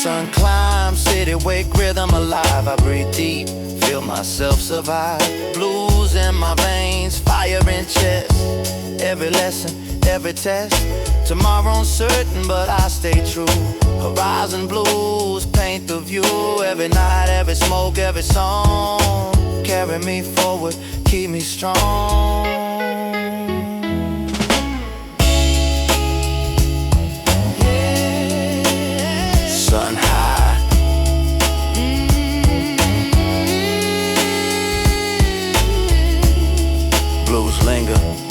Sun climbs, city wake rhythm alive. I breathe deep, feel myself survive. Blues in my veins, fire in chest. Every lesson, every test. Tomorrow uncertain, but I stay true. Horizon blues paint the view. Every night, every smoke, every song. Carry me forward, keep me strong. Sun high. Blues linger.